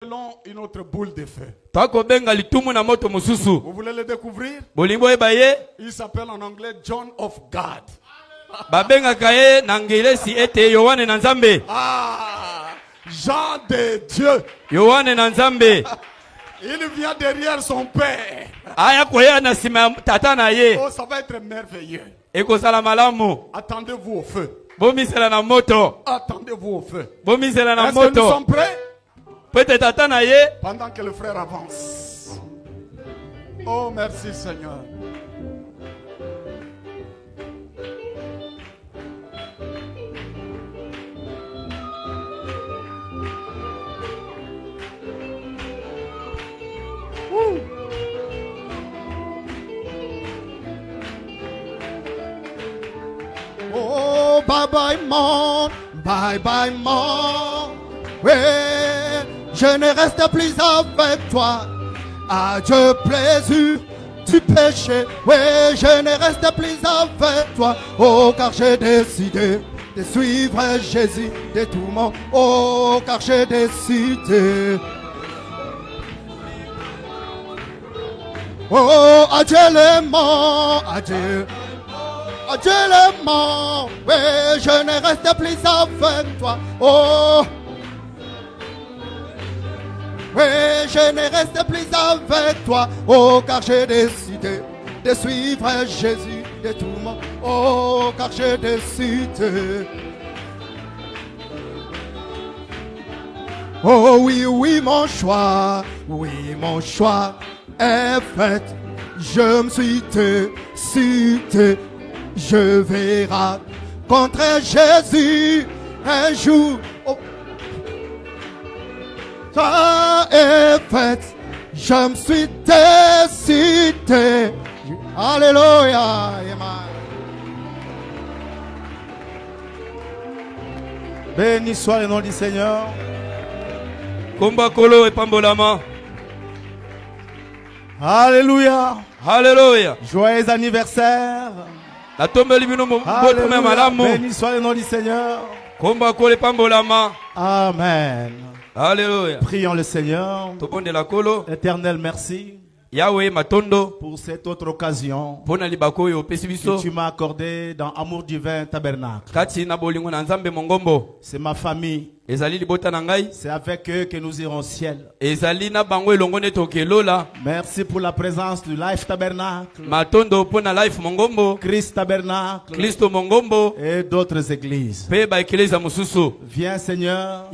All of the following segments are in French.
Selon une autre boule de feu. Vous voulez le découvrir? Il s'appelle en anglais John of God. Jean de Dieu. Il vient derrière son père. Oh, ça va être merveilleux. Attendez-vous au feu. Attendez-vous au feu. Est-ce que nous sommes prêts? Pendant que le frère avance. Oh, merci Seigneur. Oh, bye bye mon, bye bye mon. Oui, je ne reste plus avec toi. Adieu plaisir du péché. Oui, je ne reste plus avec toi. Oh, car j'ai décidé de suivre Jésus de tout mon. Oh, car j'ai décidé. Oh, adieu les morts, adieu. Adieu les morts, oui, je ne reste plus avec toi. Oh, oui, je ne reste plus avec toi. Oh, car j'ai décidé de suivre Jésus de tout le monde. Oh, car j'ai décidé. Oh oui, oui, mon choix est fait. Je me suis décidé. Je verrai contre Jésus un jour. Oh. Ça est fait. Je me suis décidé. Alléluia. Béni soit le nom du Seigneur. Komba kolo et pambolama. Alléluia. Alléluia. Joyeux anniversaire. Alléluia. Béni soit le nom du Seigneur. Amen. Alléluia. Prions le Seigneur. Éternel, merci. Yahweh matondo pour cette autre occasion que tu m'as accordé dans Amour Divin Tabernacle. C'est ma famille. C'est avec eux que nous irons au ciel. Merci pour la présence du Life Tabernacle, Christ Tabernacle et d'autres églises. Viens Seigneur,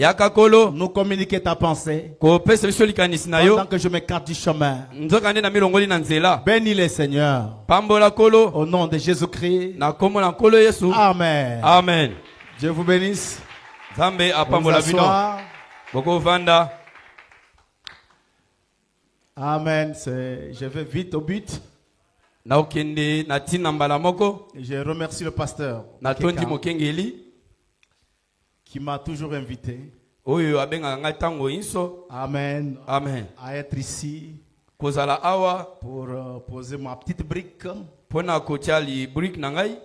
nous communiquer ta pensée pendant que je m'écarte du chemin. Bénis les Seigneur. Au nom de Jésus-Christ. Amen. Amen. Dieu vous bénisse. Zambe apambola bino. Boko vanda. Amen. Je vais vite au but. Na okende na tina mbala moko. Je remercie le pasteur na tondi mokengeli qui m'a toujours invité. Oyo abenga nga tango inso. Amen. Amen. À être ici kozala awa pour poser ma petite brique. Pona kotiali brique na ngai.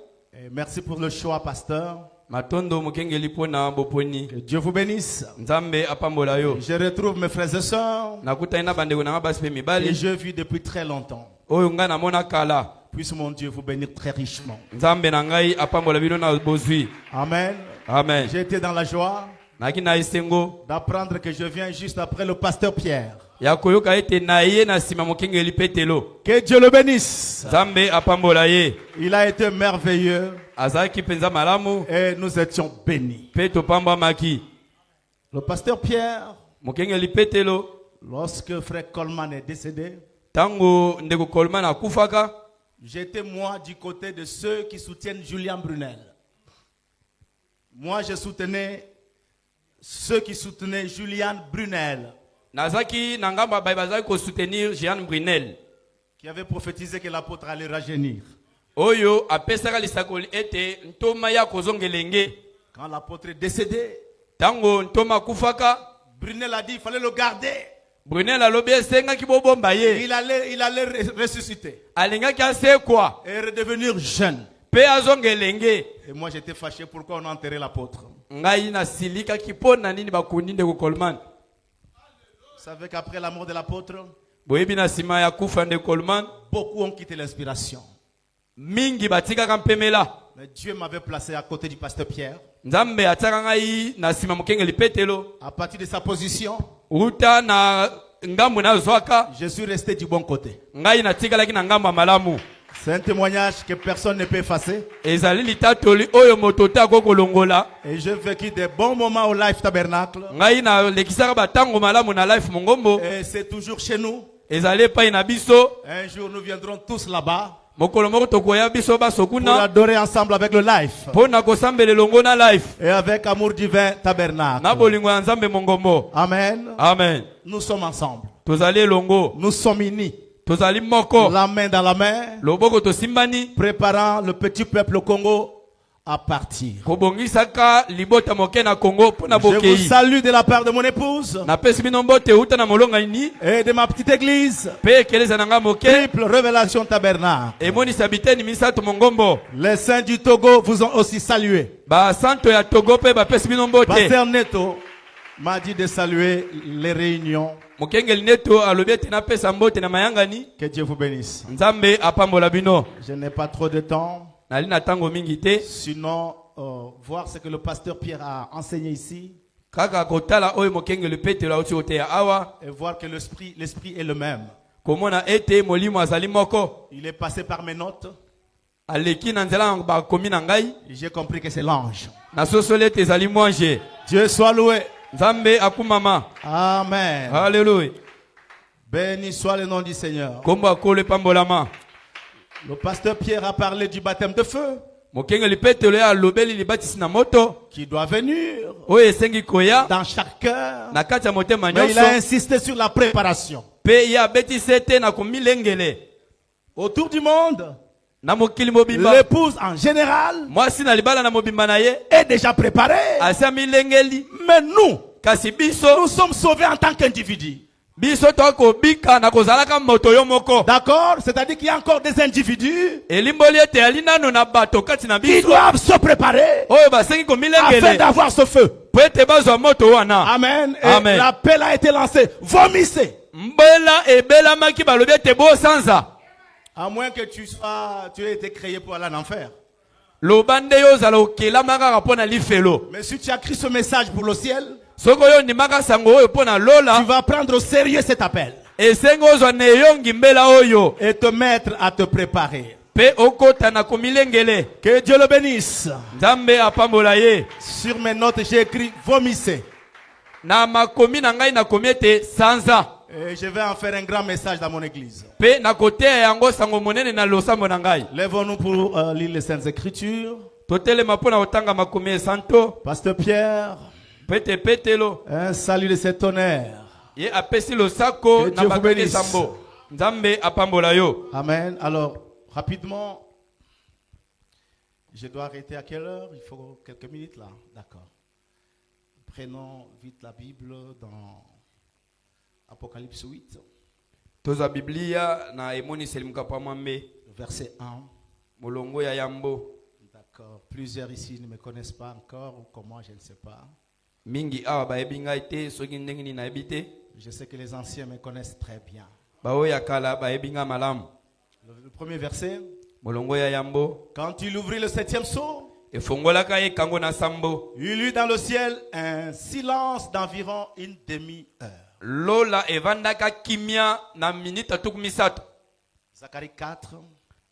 Merci pour le choix pasteur. Que Dieu vous bénisse. Je retrouve mes frères et sœurs et je vis depuis très longtemps. Puisse mon Dieu vous bénir très richement. Amen. Amen. J'ai été dans la joie d'apprendre que je viens juste après le pasteur Pierre. Que Dieu le bénisse. Il a été merveilleux et nous étions bénis. Le pasteur Pierre, lorsque frère Coleman est décédé, j'étais moi du côté de ceux qui soutiennent Julien Brunel. Moi je soutenais ceux qui soutenaient Julien Brunel. Qui avait prophétisé que l'apôtre allait rajeunir. Quand l'apôtre est décédé, Brunel a dit qu'il fallait le garder. Il allait ressusciter. Et redevenir jeune. Et moi j'étais fâché pourquoi on a enterré l'apôtre. savez qu'après la mort de l'apôtre, boyebi na sima ya kufa nde Coleman beaucoup ont quitté l'inspiration. mingi batikaka mpemela. Mais Dieu m'avait placé à côté du pasteur Pierre. Nzambe atiaka ngai na sima mokengeli Petelo. À partir de sa position, Uta na ngambo na zwaka je suis resté du bon côté. ngai natikalaki na ngambo ya malamu. C'est un témoignage que personne ne peut effacer. Ezali litatoli oyo moto te akokolongola. Et j'ai vécu des bons moments au Life Tabernacle. Ngai na lekisaka batango malamu na life mongombo. Et c'est toujours chez nous. Ezali epai na biso. Un jour, nous viendrons tous là-bas Mokolo moko tokoya biso pour basokuna. adorer ensemble avec le Life Pona kosambele longo na life. et avec Amour Divin Tabernacle. Na bolingo ya Nzambe mongombo. Amen. Amen. Nous sommes ensemble. Tozali longo. Nous sommes unis. Tozali moko. La main dans la main, Loboko tosimbani. préparant le petit peuple au Congo à partir. Kobongisaka libota moke na Congo pona Je vous bokei. salue de la part de mon épouse Na pesi bino mbote uta na molonga ini. et de ma petite église. Pe keleza na nga moke. Triple Révélation Tabernacle. Emoni sabiteni misato mongombo. Les saints du Togo vous ont aussi salué. Ba santo ya Togo pe ba pesi bino mbote. Pasteur Neto m'a dit de saluer les réunions. Mokengeli neto alobi ete na pesa mbote na mayangani. Que Dieu vous bénisse. Nzambe apambola bino. Je n'ai pas trop de temps. Nali na tango mingi te. Sinon, voir ce que le pasteur Pierre a enseigné ici Kaka kotala oyo mokengeli Petelo auti oteya awa. et voir que l'esprit est le même. Komona ete molimo azali moko. Il est passé par mes notes. Aleki na nzela ba komi na ngai. J'ai compris que c'est l'ange. Na sosole ete ezali mwanje. Dieu soit loué. Nzambe akumama. Amen. Alléluia. Béni soit le nom du Seigneur. Kombo akole pambolama. Le pasteur Pierre a parlé du baptême de feu Mokengeli Petelo ya lobeli libatisi na moto. qui doit venir Oyo esengi koya. dans chaque cœur. Na kati ya motema Mais il a nyonso. insisté sur la préparation. Pe ya betisi ete na komilengele. Autour du monde, Na mokili mobimba. l'épouse en général Mwasi na libala na mobimba na ye. est déjà préparée. Asa milengeli. Mais nous, Kasi biso. nous sommes sauvés en tant qu'individus. Biso toko bika na kozalaka moto yo moko. D'accord? C'est-à-dire qu'il y a encore des individus Elimboli ete alinano na bato kati na qui biso. doivent se préparer Oyo basengi afin komilengele. d'avoir ce feu. Po ete bazwa moto wana. Amen. Et Amen. l'appel a été lancé. Vomissez. Mbela ebelamaki balobi ete bosanza. À moins que tu aies été créé pour aller en enfer. Lobande yo ozala okelamaka kaka mpona lifelo. Mais si tu as écrit ce message pour le ciel, Soko yo ndimaka sango oyo mpona tu lola. vas prendre au sérieux cet appel Esengi ozwa na eyongi mbela oyo. et te mettre à te préparer. Pe okota na komilengele. Que Dieu le bénisse. Nzambe apambola ye. Sur mes notes, j'ai écrit vomissez. Na makomi na ngai nakomi ete sanza. Et je vais en faire un grand message dans mon église. Pe na koteya yango sango monene na losambo na ngai. Lèvons-nous pour lire les Saintes Écritures. Totelema mpona kotanga makomi esanto. Pasteur Pierre, Pete Petelo. un salut de cet honneur. Ye apesi losako Que na Dieu vous bato bénisse. esambo. Nzambe apambola yo. Amen. Alors, rapidement, je dois arrêter à quelle heure? Il faut quelques minutes là. D'accord. Prenons vite la Bible dans Apocalypse 8, Toza Biblia na emoniseli mukapa mwambe. verset 1. Molongo ya yambo. D'accord. Plusieurs ici ne me connaissent pas encore ou comment, je ne sais pas. Mingi awa bayebi ngai te soki ndenge nini nayebi te. Je sais que les anciens me connaissent très bien. Baoyo ya kala bayebi ngai malamu. Le premier verset. Molongo ya yambo. Quand il ouvrit le 7e sceau, Efongolaka ye kango na sambo. il eut dans le ciel un silence d'environ une demi-heure. Lola evandaka kimia na minita tuku misato. Zacharie 4.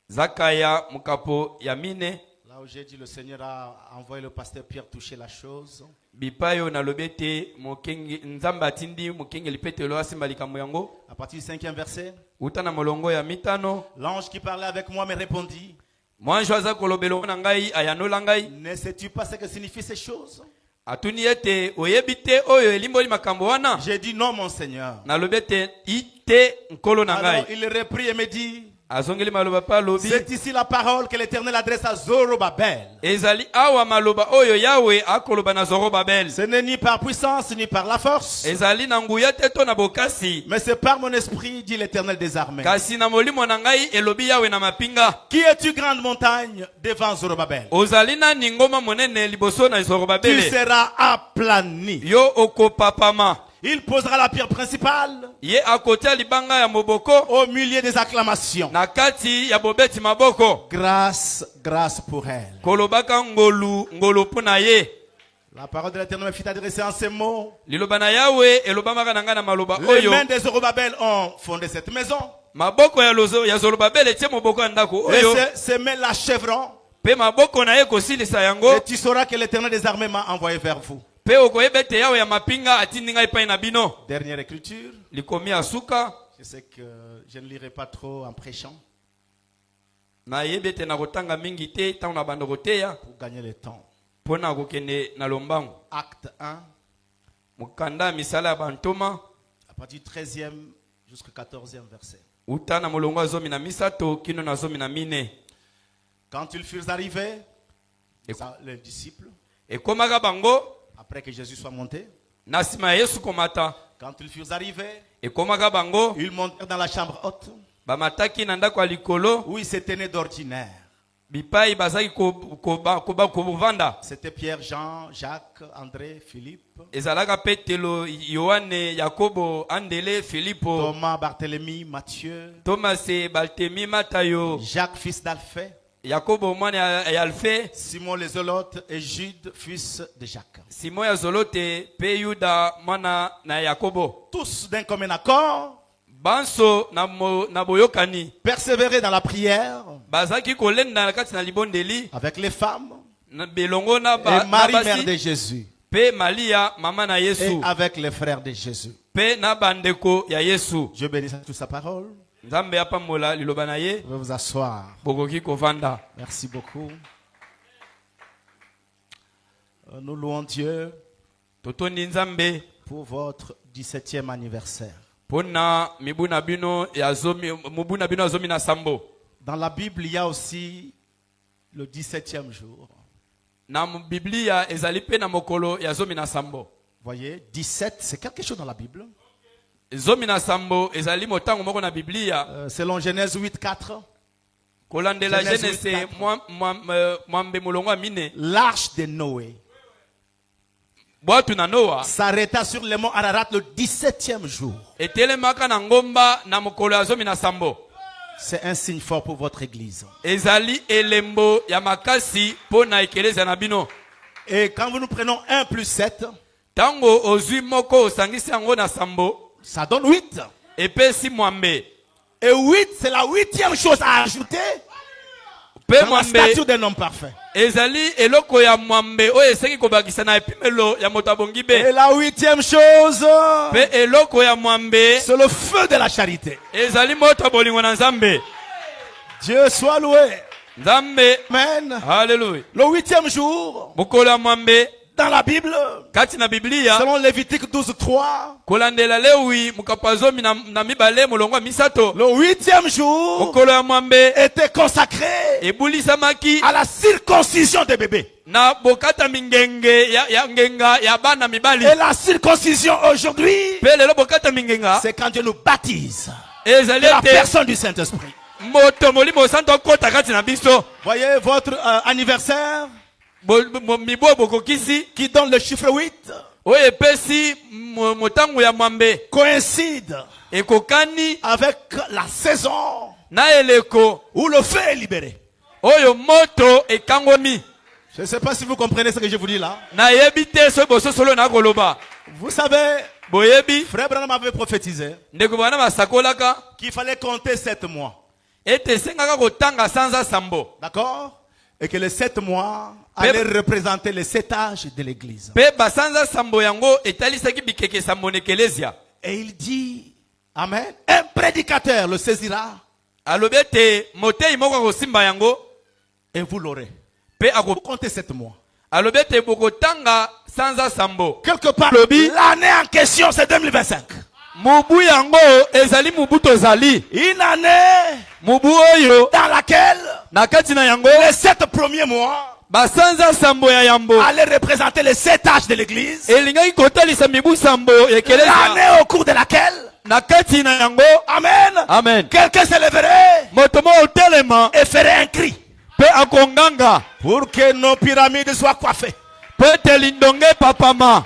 Zakaya mukapo ya mine. Là où j'ai dit le Seigneur a envoyé le pasteur Pierre toucher la chose. Bipayo na lobete mokengi nzamba tindi mokengeli Petelo asimba likambo yango. À partir du 5e verset, Utana molongo ya mitano. l'ange qui parlait avec moi me répondit, Mwanjo aza kolobelo na ngai ayanola ngai. ne sais-tu pas ce que signifient ces choses? Atuni ete oyebite oyo elimboli makambo wana. J'ai dit non mon Seigneur. Na lobete ite nkolo na Alors ngai. il reprit et me dit, Azongeli maloba pa lobi. c'est ici la parole que l'Éternel adresse à Zorobabel. Ezali awa maloba oyo Yahweh akoloba na Zorobabel. Ce n'est ni par puissance ni par la force, Ezali na nguya te to na bokasi. mais c'est par mon esprit, dit l'Éternel des armées. Kasi na molimo na ngai elobi Yahweh na mapinga. Qui es-tu, grande montagne, devant Zorobabel? Ozali na ningoma monene liboso na Tu Zorobabel. seras aplani. Yo okopapama. Il posera la pierre principale ye akotia libanga ya moboko au milieu des acclamations. na kati ya bobeti maboko Grâce, grâce pour elle. kolobaka ngolu puna ye. La parole de l'Éternel me fit adresser en ces mots. Liloba na Yawe elobamaka na nga na maloba Les oyo mains des Zorobabel ont fondé cette maison. maboko ya Zorobabel etie moboko ya ndako Et oyo ces mains l'achèveront. pe maboko na ye kosilisa yango Et tu sauras que l'Éternel des armées m'a envoyé vers vous. pe okoyeba ete Yawe ya mapinga atindi ngai epai na bino. Dernière écriture. Likomi ya suka Je sais que je ne lirai pas trop en prêchant nayebi ete nakotanga mingi te ntango na bando koteya pour gagner le temps. mpo na kokende na lombango. Acte 1, mokanda ya misala ya bantoma à partir du 13e jusqu'au 14e verset. uta na molongo ya zomi na misato kino na zomi na mine. Quand ils furent arrivés, les disciples, ekomaka bango après que Jésus soit monté, na nsima ya Yesu komata, quand ils furent arrivés, ekomaka bango ils montèrent dans la chambre haute bamataki na ndako ya likolo où ils se tenaient d'ordinaire. bipai bazalaki kovanda. C'était Pierre, Jean, Jacques, André, Philippe, ezalaka petelo yohane yakobo andele filipo Thomas, Barthélemy, Matthieu, tomase baltemi matayo Jacques, fils d'Alphée, yakobo mwana ya alfe Simon les Zolotes et Jude, fils de Jacques. simon ya zolote pe yuda mwana na yakobo. Tous d'un commun accord, banso na boyokani persévérer dans la prière bazalaki kolenda na kati na libondeli avec les femmes na belongo na et Marie, mère de basi Jésus, pe malia mama na et Yesu avec les frères de Jésus. pe na bandeko ya Yesu. Dieu bénisse toute sa parole. Nzambe apambola liloba na ye. Vous pouvez vous asseoir. Bokoki kovanda. Merci beaucoup. Nous louons Dieu Totondi Nzambe pour votre 17e anniversaire. pona mibuna bino ya zomi mubuna bino ya zomi na sambo. Dans la Bible, il y a aussi le 17e jour. Na Biblia ezali pe na mokolo ya zomi na sambo. Voyez, 17, c'est quelque chose dans la Bible. Zomi na sambo ezali motango moko na Biblia. Selon Genèse 8:4, Kolandela Genèse Genese 8:4. mwambe molongo mine. L'arche de Noé Boatu na Noa s'arrêta sur le mont Ararat le 17e jour. etelemaka na ngomba na mokolo ya zomi na sambo. C'est un signe fort pour votre église. Ezali elembo ya makasi po na ekeleza na bino. Et quand nous prenons 1 plus 7, Tango ozwi moko osangisi yango na sambo ça donne 8. epesi mwambe. Et 8, c'est la 8e chose à ajouter Pe dans la mwambe statue d'un homme parfait. ezali eloko ya mwambe oyo eseki kobakisa na epimelo ya moto abongi Et be. la 8e chose, Pe eloko ya mwambe c'est le feu de la charité. ezali moto bolingo na Nzambe. Dieu soit loué. Nzambe. Amen. Hallelujah. Le 8e jour, Mokolo ya mwambe dans la Bible, kati na Biblia selon Lévitique 12:3, kolandela Lewi mokapa zomi na mibale molongo ya misato. le 8e jour Mokolo ya mwambe était consacré ebulisamaki à la circoncision des bébés. na bokata mingenge ya ngenga ya bana mibali. Et la circoncision aujourd'hui, Pe lelo bokata mingenga c'est quand Dieu nous baptise ezali de la ete personne du Saint-Esprit. moto molimo santo akota kati na biso. Voyez votre anniversaire Mibo bokokisi qui donne le chiffre 8 oyo epesi motango ya mwambe coïncide ekokani avec la saison na eleko où le feu est libéré. oyo moto ekangomi. Je ne sais pas si vous comprenez ce que je vous dis là. Nayebi te so boso solo na koloba. Vous savez, Boyebi Frère Branham avait prophétisé ndeko bana basakolaka qu'il fallait compter 7 mois. ete sengaka kotanga sanza sambo. D'accord? Et que les 7 mois allaient représenter les 7 âges de l'église. Pe basanza sambo yango etalisaki bikeke sambo na ekelesia. Et il dit, Amen, un prédicateur le saisira Alobi ete motei moko akosimba yango et vous l'aurez. pe Vous comptez 7 mois. alobi ete bokotanga sanza sambo. Quelque part, Lobi. l'année en question, c'est 2025. Mubu yango ezali mubu tozali. Une année Mubu oyo dans laquelle na kati na yango les 7 premiers mois basanza sambo ya yambo allaient représenter les 7 âges de l'église. elingaki kotalisa mibu sambo ya ekelesia L'année au cours de laquelle, na kati na yango. Amen, Amen. quelqu'un se leverait Moto mo otelema et ferait un cri pe akonganga pour que nos pyramides soient coiffées. pe ete lindonge papama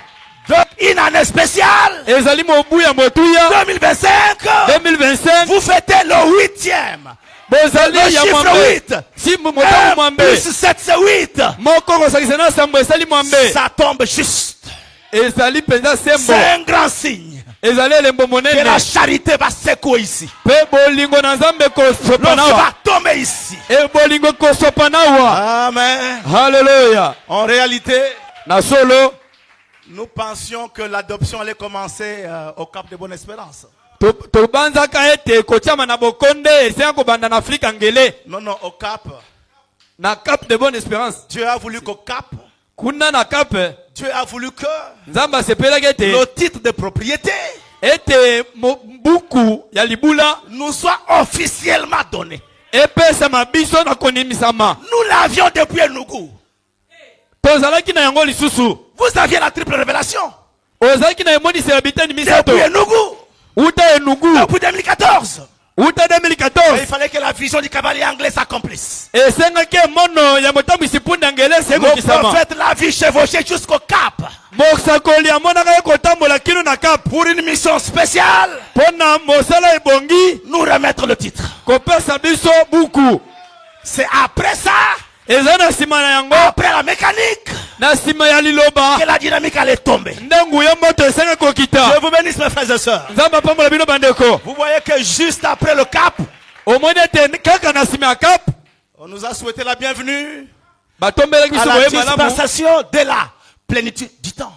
Donc, une année spéciale. ezali mobu ya motuya 2025. 2025 Vous fêtez le 8e. bozali Le ya chiffre mwambe 8. si 1 motango mwambe plus 7, c'est 8. moko kozakisa na sambo esali mwambe Ça tombe juste. ezali mpenza C'est sembo un grand signe ezali elembo que monene la charité va secouer ici. mpe bolingo na nzambe kosopa L'offre nawa va tomber ici. e bolingo kosopa nawa Amen. haleluya En réalité, na solo nous pensions que l'adoption allait commencer au Cap de Bonne-Espérance. tobanzaka ete kotiama na bokonde esenga kobanda na afrika ngele Non, non, au Cap. na Cap de Bonne Espérance Dieu a voulu qu'au Cap, kuna na Cap Dieu a voulu que nzambe asepelaki ete le titre de propriété ete buku ya libula nous soit officiellement donné. epesama biso na kondimisama Nous l'avions depuis Enugu. tozalaki na yango lisusu Vous aviez la triple révélation. ozalaki na emonisela biteni misato Depuis Enugu. uta enugu Depuis 2014. uta Et 2014 il fallait que la vision du cavalier anglais s'accomplisse. esengaki emono ya motambwisi mpunda ngelesi Le ekokisama prophète l'a vu chevaucher jusqu'au Cap mosakoli amonaka ye kotambola kino na Cap pour une mission spéciale. mpo na mosala ebongi Nous remettre le titre. kopesa biso buku C'est après ça, eza na nsima na yango après la mécanique, na nsima ya liloba que la dynamique allait tomber. ndengu ya moto esenga kokita Je vous bénisse mes frères et sœurs. nzambe apambola bino bandeko Vous voyez que juste après le Cap, omoni ete kaka na nsima ya Cap on nous a souhaité la bienvenue batombelaki à biso la boye malamu dispensation de la plénitude du temps.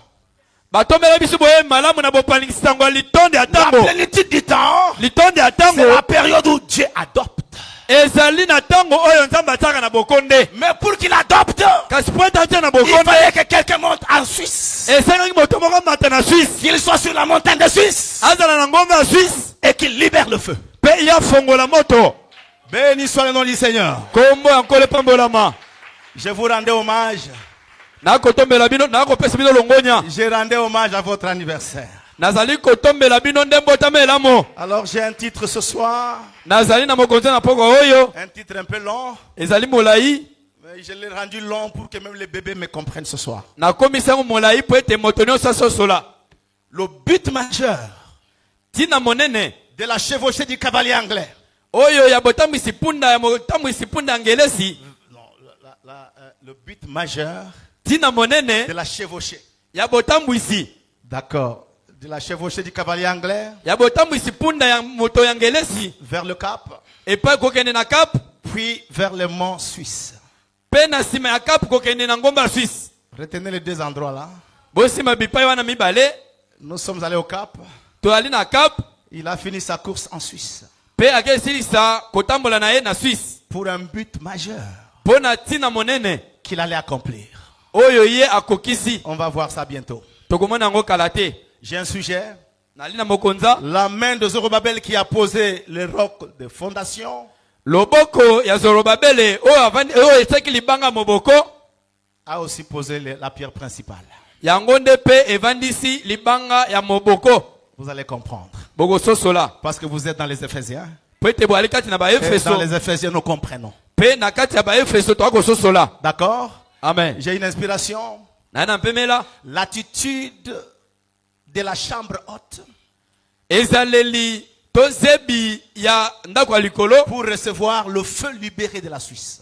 batombelaki biso boye malamu na bopalingisango ya litonde ya La ntango plénitude du temps, litonde ya c'est ntango la période où Dieu adopte. ezali na ntango oyo nzambe atiaka na bokonde Mais pour qu'il adopte, kasi po ete atia na il bokonde fallait que quelqu'un monte en Suisse. esengaki moto moko mata na Suisse Qu'il soit sur la montagne de Suisse azala na ngombe ya Suisse et qu'il libère le feu. mpe ya fongola moto Béni soit le nom du Seigneur. kombo ya nkolo epambolama Je vous rendais hommage. nakotombela bino nakopesa bino longonya Je rendais hommage à votre anniversaire. nazali kotombela bino nde mbotama elamo Alors j'ai un titre ce soir, nazali na mokonzi na poko oyo un titre un peu long, ezali molai mais je l'ai rendu long pour que même les bébés me comprennent ce soir. nakomisa yango molai po ete moto nyonso asosola Le but majeur ntina monene de la chevauchée du cavalier anglais. oyo ya botambwisi punda ya motambwisi punda ya ngelesi Non, le but majeur ntina monene de la chevauchée. ya botambwisi D'accord. De la chevauchée du cavalier anglais ya botambwisi punda ya moto ya ngelesi vers le Cap, epai kokende na Cap puis vers les monts suisses. mpe na nsima ya Cap kokende na ngomba ya Suisse Retenez les deux endroits là. bosima bipai wana mibale Nous sommes allés au Cap. toali na Cap Il a fini sa course en Suisse mpe akesilisa kotambola na ye na Suisse pour un but majeur mpo na ntina monene qu'il allait accomplir. oyo ye akokisi On va voir ça bientôt. tokomona yango kala te J'ai un sujet. nali na mokonza La main de Zorobabel qui a posé les rocs de fondation loboko ya zorobabele oyo esaki libanga moboko a aussi posé la pierre principale. yango nde mpe evandisi libanga ya moboko Vous allez comprendre. bokososola Parce que vous êtes dans les Éphésiens. po ete boali kati na Et baefeso dans les Éphésiens, nous comprenons. mpe na kati ya baefeso toakososola D'accord? amen J'ai une inspiration. naye na mpemela L'attitude de la chambre haute ezaleli to zebi ya ndako ya likolo pour recevoir le feu libéré de la Suisse.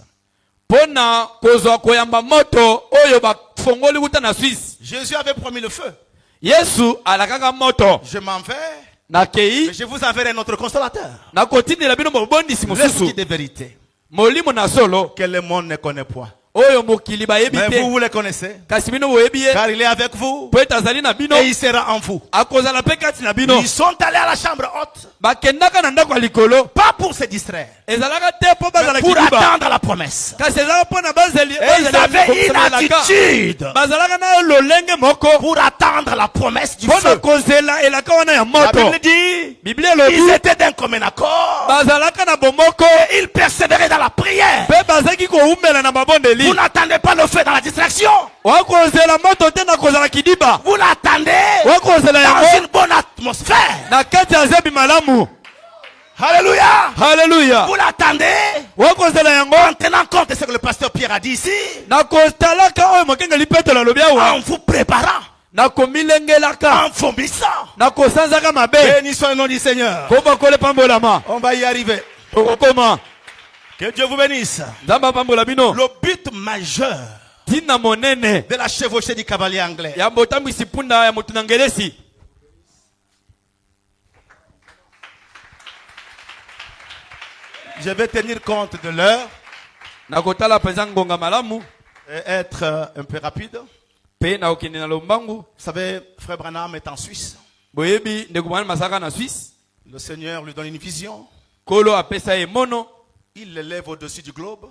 mpo na kozwa koyamba moto oyo bafongoli wuta na Suisse. Jésus avait promis le feu. Yesu alakaka moto Je m'en vais, nakei mais je vous enverrai notre consolateur. nakotindela bino mobondisi L'esprit mosusu de vérité molimo na solo que le monde ne connaît point. oyo mokili bayebi Mais te vous le connaissez. kasi bino boyebi ye Car il est avec vous po ete azali na bino et il sera en vous. akozala mpe kati na bino Ils sont allés à la chambre haute, bakendaka na ndako ya likolo pas pour se distraire, ezalaka te mpo mais bazala pour kidiba attendre la promesse. kasi ezalaka mpo na bazeli Et ils avaient une attitude bazalaka na lolenge moko pour attendre la promesse du mpo na feu. kozela elaka wana ya La moto Bible dit, biblia elobi ils étaient d'un commun accord bazalaka na bomoko et ils persévéraient dans la prière. mpe bazalaki kowumela na mabondeli Vous n'attendez pas le feu dans la distraction. wakozela moto te na kozala kidiba Vous l'attendez wakozela dans yango une bonne atmosphère. na kati ya zebi malamu Alléluia. haleluya Vous l'attendez wakozela yango en tenant compte de ce que le pasteur Pierre a dit ici, na kotalaka oyo mokengeli petelo alobi awa en vous préparant. nakomilengelaka en vomissant. nakosanzaka mabe Béni soit le nom du Seigneur. kobakole pambolama On va y arriver. okokoma Que Dieu vous bénisse. nzambe apambola bino Le but majeur tina monene de la chevauchée du cavalier anglais, ya botambwisi punda ya motu na ngelesi je vais tenir compte de l'heure nakotala mpenza ngonga malamu et être un peu rapide. mpe nakokende na lombangu. Vous savez, Frère Branham est en Suisse. boyebi ndeko mwana masaka na Suisse Le Seigneur lui donne une vision. kolo apesa ye mono Il l'élève au-dessus du globe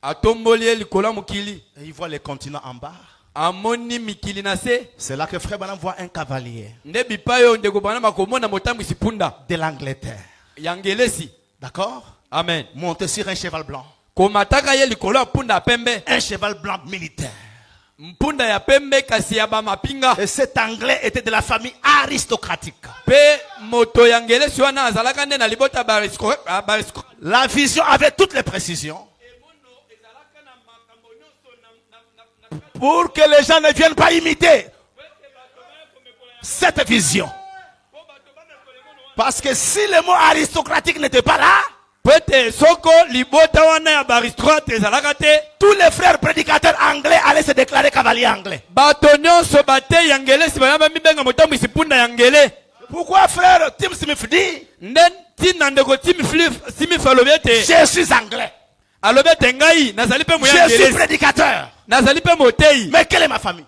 atomboli ye likolo ya mokili et il voit les continents en bas. amoni mikili na se C'est là que Frère Branham voit un cavalier nde bipai oyo ndeko mwana makomona motambwisi punda de l'Angleterre. ya ngelesi. D'accord? Amen. Monté sur un cheval blanc. komataka ye likolo ya punda ya pembe Un cheval blanc militaire. mpunda ya pembe kasi ya bamapinga Et cet Anglais était de la famille aristocratique. mpe moto ya ngelesi wana azalaka nde na libota La vision avait toutes les précisions. Pour que les gens ne viennent pas imiter cette vision. Parce que si le mot aristocratique n'était pas là, pete soko libota wana ya baristroite ezalaka te tous les frères prédicateurs anglais allaient se déclarer cavaliers anglais. bato nyonso bate ya ngelesi baya bamibenga motambwisi punda ya ngele. Pourquoi frère Tim Smith dit, nde ntina ndeko Smith alobi ete je suis anglais, alobi ete ngai nazali mpe moya je suis ngelesi prédicateur, nazali mpe motei mais quelle est ma famille?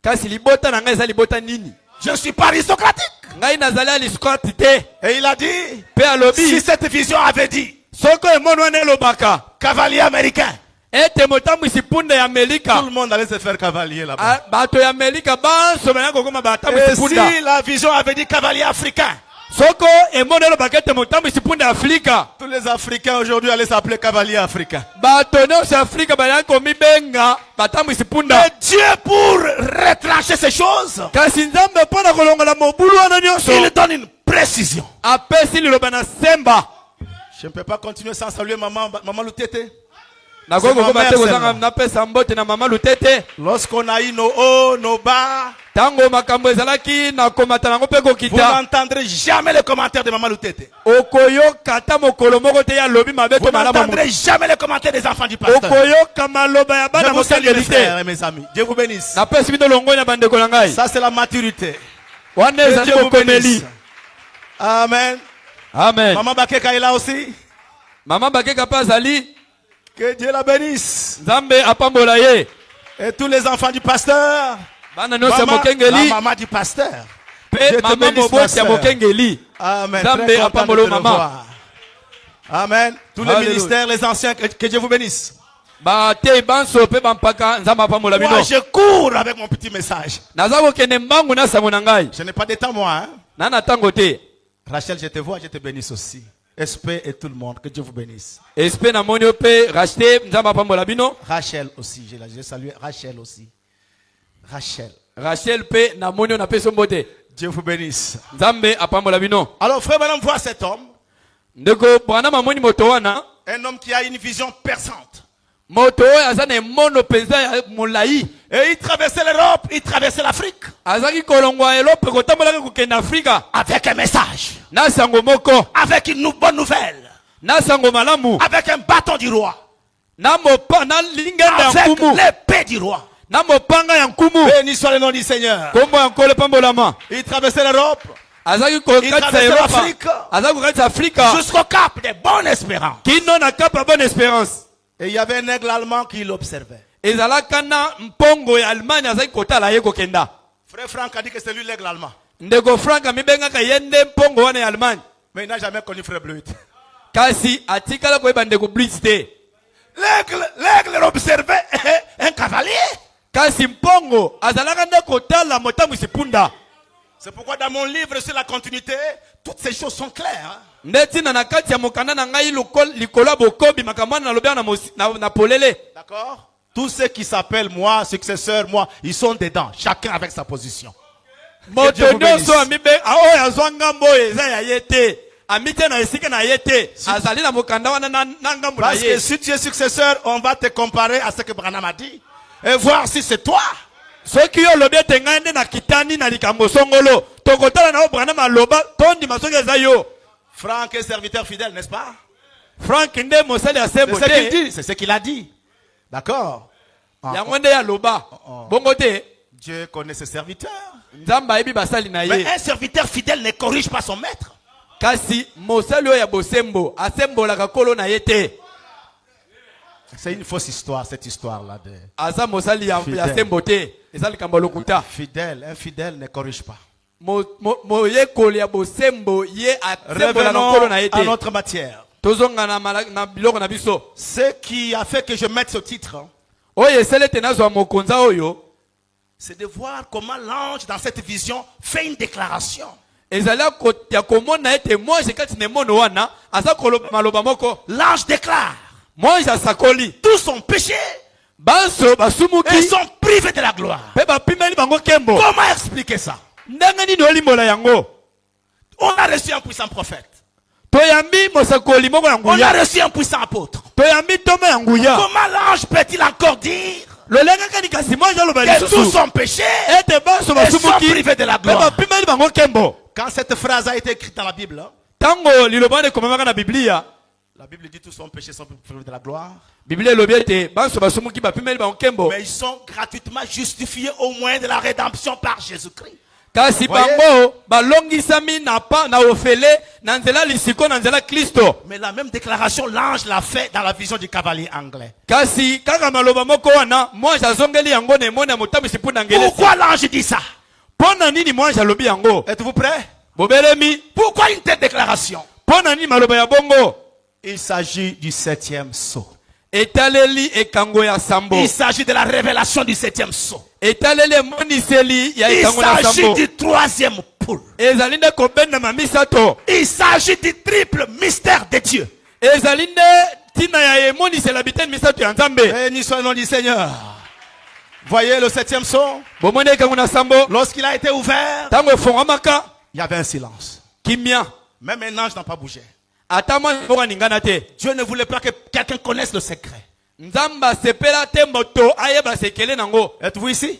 kasi libota na ngai eza libota nini Je ne suis pas aristocratique. ngai nazali aliscrote te Et il a dit, mpe si alobi cette vision avait dit, soko emono wana elobaka cavalier américain, ete motambwisi punda ya tout Amerika le monde allait se faire cavalier là-bas. bato ya Amerika banso baya kokoma Et batambwisi punda. si la vision avait dit cavalier africain, soko emono elobaka ete motambwisi punda ya Afrika tous les Africains aujourd'hui allaient s'appeler cavalier africain. bato nyonso ya Afrika baya komibenga batambwisi punda. Mais Dieu, pour retrancher ces choses, kasi nzambe mpo na kolongola mobulu wana nyonso il donne une précision. apesi liloba na semba. Je ne peux pas continuer sans saluer maman Lutete. nakoki C'est ma kokoma mère te kozanga seulement. napesa mbote na mama lutete Lorsqu'on a eu nos hauts, nos bas, ntango makambo ezalaki na komata nango mpe vous kokita n'entendrez jamais les commentaires de maman Lutete. okoyoka ata mokolo moko te ya lobi mabe Vous to malamu n'entendrez jamais les commentaires des enfants du pasteur. okoyoka maloba ya Je bana vous salue mes mokengeli te. frères et mes amis. Dieu vous bénisse. napesi bino longoi na bandeko na ngai Ça c'est la maturité. wana Que ezali Dieu vous mokomeli. bénisse. Amen. amen. Maman Bakeka est là aussi. mama bakeka mpe azali Que Dieu la bénisse. nzambe apambola ye Et tous les enfants du pasteur. bana nyonso ya La mokengeli maman du pasteur. Dieu mpe te mama bénisse, ma moboti ya sœur. mokengeli Amen. Nzambe Très content de apambola te mama. revoir. Amen. Tous les Alléluia. ministères, les anciens, que Dieu vous bénisse. batei banso mpe bampaka nzambe apambola Moi, bino. je cours avec mon petit message. naza kokende mbangu na sango na ngai Je n'ai pas de temps, moi. Hein? na na ntango te. Rachel, je te vois, je te bénisse aussi. SP et tout le monde, que Dieu vous bénisse. espe na moni yo mpe rachete nzambe apambola bino. Rachel aussi, j'ai salué Rachel aussi. Rachel, rachel mpe na moni yo napesi yo mbote Dieu vous bénisse. nzambe apambola bino. Alors, frère, madame, voit cet homme, ndeko branham amoni moto wana un homme qui a une vision perçante. moto oyo aza na emono mpenza ya molai Et il traversait l'Europe, il traversait l'Afrique azalaki kolongwa elope kotambolaki kokende afrika avec un message, na sango moko avec une bonne nouvelle, na sango malamu avec un bâton du roi, na lingenda ya avec nkumu l'épée du roi. na mopanga ya nkumu. Béni soit le nom du Seigneur. kombo ya nkolo epambolama. Il traversait l'Europe azalaki kokatisa traversait eropa l'Afrique. azalaki kokatisa afrika jusqu'au cap de Bonne-Espérance. kino na kapa ya bonne espérance. Et il y avait un aigle allemand qui l'observait. ezalaka na mpongo ya allemagne azalaki kotala ye kokenda. Frère Franck a dit que c'est lui l'aigle allemand. ndeko frank amibengaka ye nde mpongo wana ya allemagne Mais il n'a jamais connu Frère Bleuit. kasi atikala koyeba ndeko blitz te. L'aigle observait un cavalier. kasi mpongo azalaka nde kotala motambwisi punda. C'est pourquoi dans mon livre sur la continuité, toutes ces choses sont claires. Hein? nde ntina na kati ya mokanda na ngai likolo ya bokobi makambo wana nalobaka na polele. D'accord? Tous ceux qui s'appellent moi, successeur, moi, ils sont dedans. Chacun avec sa position. Que Dieu moto vous bénisse. nyonso oyo azwa ngambo oyo eza ya ye te amite na esika na ye te azali na mokanda wana na ngambo na Parce que ye. si tu es successeur, on va te comparer à ce que Branham a dit. Et voir si c'est toi. soki yo lobi ete ngai nde na kitani na likambo songolo tokotala na Branham aloba tondima soki eza yo. Franck est serviteur fidèle, n'est-ce pas? Frank nde mosali asembo C'est ce qu'il te dit, c'est ce qu'il a dit. D'accord? yango nde aloba bongo te Dieu connaît ses serviteurs. nzambe ayebi basali na Mais ye un serviteur fidèle ne corrige pas son maître. kasi mosali oyo ya bosembo asembolaka kolo na ye te. C'est une fausse histoire, cette histoire-là. Aza mosali ya Fidèle. sembo te eza likambo ya lokuta. Fidèle, un fidèle ne corrige pas. moyekoli ya bosembo ye asembolaka kolo na ye Revenons à te. notre matière. Tozonga na biloko na biso Ce qui a fait que je mette ce titre, oyo esala ete nazwa mokonza oyo c'est de voir comment l'ange, dans cette vision, fait une déclaration. ezali ya komona ete mwanje kati na emono wana aza koloba maloba moko. L'ange déclare Mwanje asakoli tous son péché banso et basumuki sont privés de la gloire. mpe bapimeli bango kembo. Comment expliquer ça? Ndenge nini olimbola yango? On a reçu un puissant prophète. Toyambi mosakoli moko ya On a nguya. reçu un puissant apôtre. Toyambi tome ya nguya. Comment l'ange peut-il encore dire Lolenga kani kasi mwanje aloba que tout lisusu son péché ete banso et sont basumuki privés de la mpe gloire? bapimeli bango kembo. Quand cette phrase a été écrite dans la Bible, Tango liloba wana ekomamaka na Biblia, la Bible dit tous son péché sont privés de la gloire. Biblia elobi ete banso basumuki bapimeli bango kembo. Mais ils sont gratuitement justifiés au moyen de la rédemption par Jésus-Christ. Kasi Voyez? bango balongisami na ofele na nzela lisiko na nzela Kristo. Mais la même déclaration, l'ange l'a fait dans la vision du cavalier anglais. Kasi kaka maloba moko wana mwanje azongeli yango na emona motamisi mpuna ngelesi. Pourquoi l'ange dit ça? Pona nini mwanje alobi yango? Êtes-vous prêts? Bobelemi. Pourquoi une telle déclaration? Pona nini maloba ya bongo? Il s'agit du 7e sceau. Etaleli ekango ya sambo. Il s'agit de la révélation du 7e sceau. Etaleli emoniseli ya Il ekango na s'agit sambo. du 3e poule. Ezali nde kobenda mamisato. Il s'agit du triple mystère de Dieu. Ezali nde tina ya emonisela biteni misato ya nzambe. Béni soit le nom du Seigneur. Voyez le 7e sceau. Bomoni ekango na sambo. Lorsqu'il a été ouvert, Tango efongwamaka il y avait un silence. kimia. Même un ange n'a pas bougé. Ata mwanje moko ningana te. Dieu ne voulait pas que quelqu'un connaisse le secret. Nzamba sepela te moto ayeba sekele nango. Êtes-vous ici?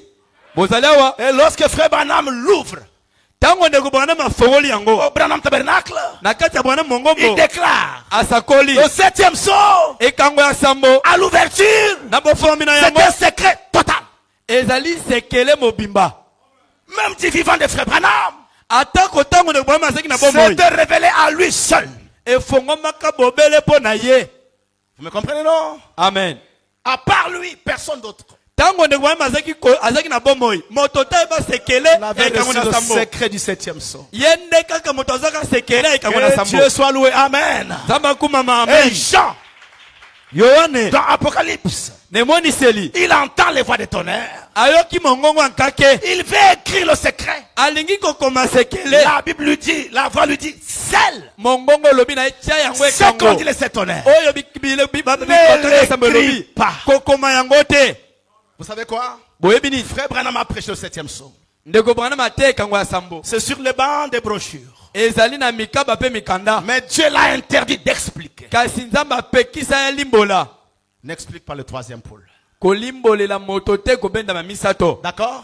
Bozali awa. Et lorsque Frère Branham l'ouvre Tango ndeko bwana mafongoli yango. au Branham Tabernacle, Na kati ya bwana il mongombo. déclare Asakoli. le 7e sceau Ekango ya sambo. à l'ouverture. Na bofomi na C'est yango. un secret total. Ezali sekele mobimba. Même du vivant de Frère Branham, Atako tango ndeko bwana maseki na bomoi. c'était révélé à lui seul. Efongwamaka bobele po na ye. Vous me comprenez, non? Amen. À part lui, personne d'autre. Tango ndeko bwana maseki azaki na bomoi. Moto ta eba sekele Il avait ekango reçu na le sambo. secret du 7e sceau. Yende kaka moto azaka sekele ekango na Que sambo. Dieu soit loué. Amen. Zamba kumama Et amen. Jean, Yohane dans Apocalypse, nemoniseli il entend les voix des tonnerres. ayoki mongongo nkake Il veut écrire le secret. alingi kokoma sekele La Bible lui dit, la voix lui dit, celle. mongongo lobi na etia yango Ce qu'on ekango dit les sept tonnerres. oyo Ne l'écris pas. kokoma yango te. Vous savez quoi? Boyebi nini? Frère Branham a prêché le 7e sceau. Ndeko Branham ate ekango ya sambo C'est sur les bancs des brochures. ezali na mikaba pe mikanda Mais Dieu l'a interdit d'expliquer. kasi nzambe apekisa ya limbola N'explique pas le 3e pôle. kolimbolela moto te kobendama misato. D'accord?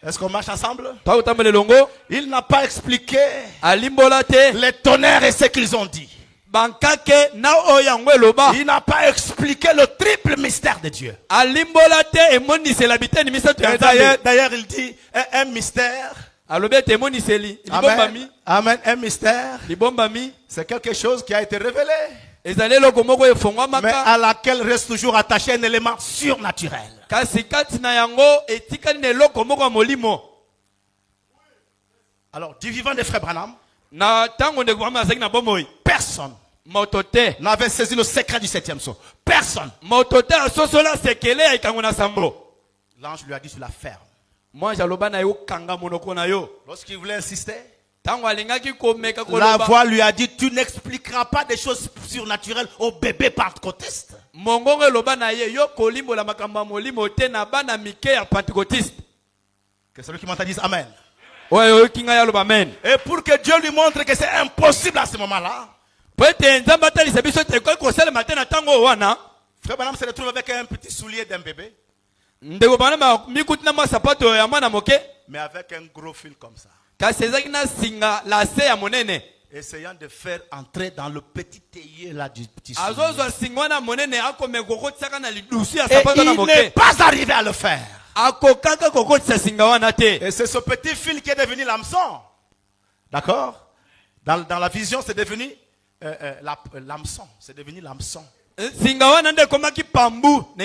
Est-ce qu'on marche ensemble? Twakotambola elongo Il n'a pas expliqué alimbola te les tonnerres et ce qu'ils ont dit. bankake na oyo yango eloba Il n'a pas expliqué le triple mystère de Dieu. alimbola te emonisela biteni misato ya Et nzambe. d'ailleurs, il dit un mystère. alobi ete emoniseli Amen. libombami Amen. Un mystère. libombami C'est quelque chose qui a été révélé, ezali eloko moko mais efongwamaka à laquelle reste toujours attaché un élément surnaturel. kasi kati na yango etikali na eloko moko ya molimo. Alors, du vivant de Frère Branham, Na tango ndeko Branham azalaki na bomoi personne moto te n'avait saisi le secret du 7e sceau. Personne. moto te asosola sekele ya ekango na sambo. L'ange lui a dit sur la ferme. Mwanje aloba na yo kanga monoko na yo. Lorsqu'il voulait insister, Tango alingaki komeka la koloba voix lui a dit, tu n'expliqueras pas des choses surnaturelles au bébé pentecôtiste. mongongo eloba na ye yo kolimbola makambo ya molimo te na bana mike ya pentecôtiste. Que celui qui m'entend dise Amen. Oyo oyoki ngai aloba amen. Et pour que Dieu lui montre que c'est impossible à ce moment-là, Po ete nzambe atalisa biso ete ekoki kosalema te na tango oyo wana Frère Branham se retrouve avec un petit soulier d'un bébé. ndeko bana mikutina ma sapato ya mwana moke mais avec un gros fil comme ça, kasi ezaki na singa lase ya monene essayant de faire entrer dans le petit théier là du tissu. azozwa singa wana monene akome kokotisaka na lidusu ya Et sapato na il moke n'est pas arrivé à le faire. akokaka kokotisa singa wana te. Et c'est ce petit fil qui est devenu l'hameçon. D'accord? Dans la vision, c'est devenu l'hameçon. C'est devenu l'hameçon. singa wana nde ekomaki pambu na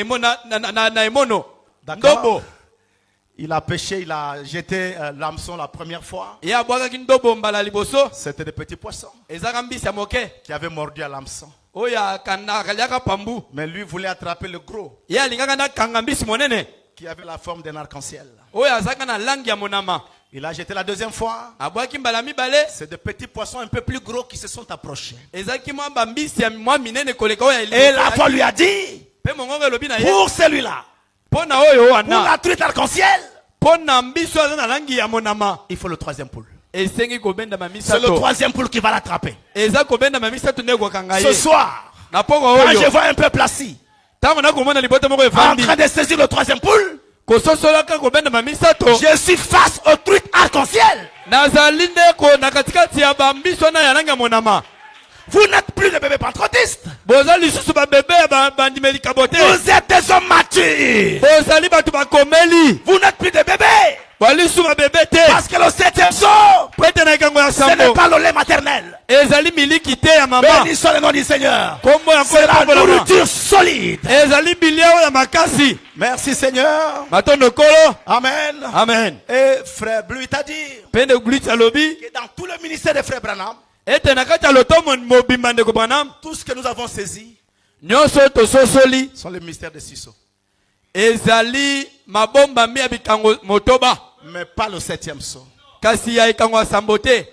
emono D'accord? ndobo. Il a péché, il a jeté l'hameçon la première fois. ye abwakaki ndobo mbala liboso C'était des petits poissons ezaka mbisi ya moke qui avaient mordu à l'hameçon. oyo akaliaka pambu. Mais lui voulait attraper le gros ye alingaka nakanga mbisi monene qui avait la forme d'un arc-en-ciel. oyo azalaka na langi ya monama. Il a jeté la deuxième fois. abwaki mbala mibale C'est des petits poissons un peu plus gros qui se sont approchés. ezalaki mwa bambisi ya mwa minene koleka oyo Et la foi lui a dit, mpe mongongo elobi na ye pour celui-là, mpo na oyo pour wana la truite arc-en-ciel, mpo na mbisi oyo aza na langi ya monama il faut le troisième poule. esengi kobendama C'est le misato troisième poule qui va l'attraper. eza kobendama misato nde ekwakanga Ce ye soir, na poko quand je oyo vois un peuple assis, ntango nakomona libota moko en efandi train de saisir le troisième poule, kososolaka kobendama misato je suis face aux truites arc-en-ciel. nazali nde na katikati ya bambisi wana ya langi ya monama. Vous n'êtes plus des bébés pentecôtistes. boza lisusu babebe ya bandimeli kabote Vous êtes des hommes matures. bozali bato bakomeli Vous n'êtes plus des bébés. balisusu babebe te Parce que le septième saut, po ete na ekango ya ce n'est sambo pas le lait maternel. ezali miliki te ya mama Béni soit le nom du Seigneur. kombo ya C'est la kolepambolama nourriture solide. ezali bilia oyo ya makasi. Merci Seigneur. matondo kolo Amen. amen. Et frère Blue t'a dit pende glitch alobi que dans tout le ministère de frère Branham, ete na kati ya lotomo mobimba ndeko Branham tout ce que nous avons saisi nyonso tososoli sont les mystères de Sisso. ezali mabombami ya bikango motoba Mais pas le septième saut. kasi ya ekango ya sambo te.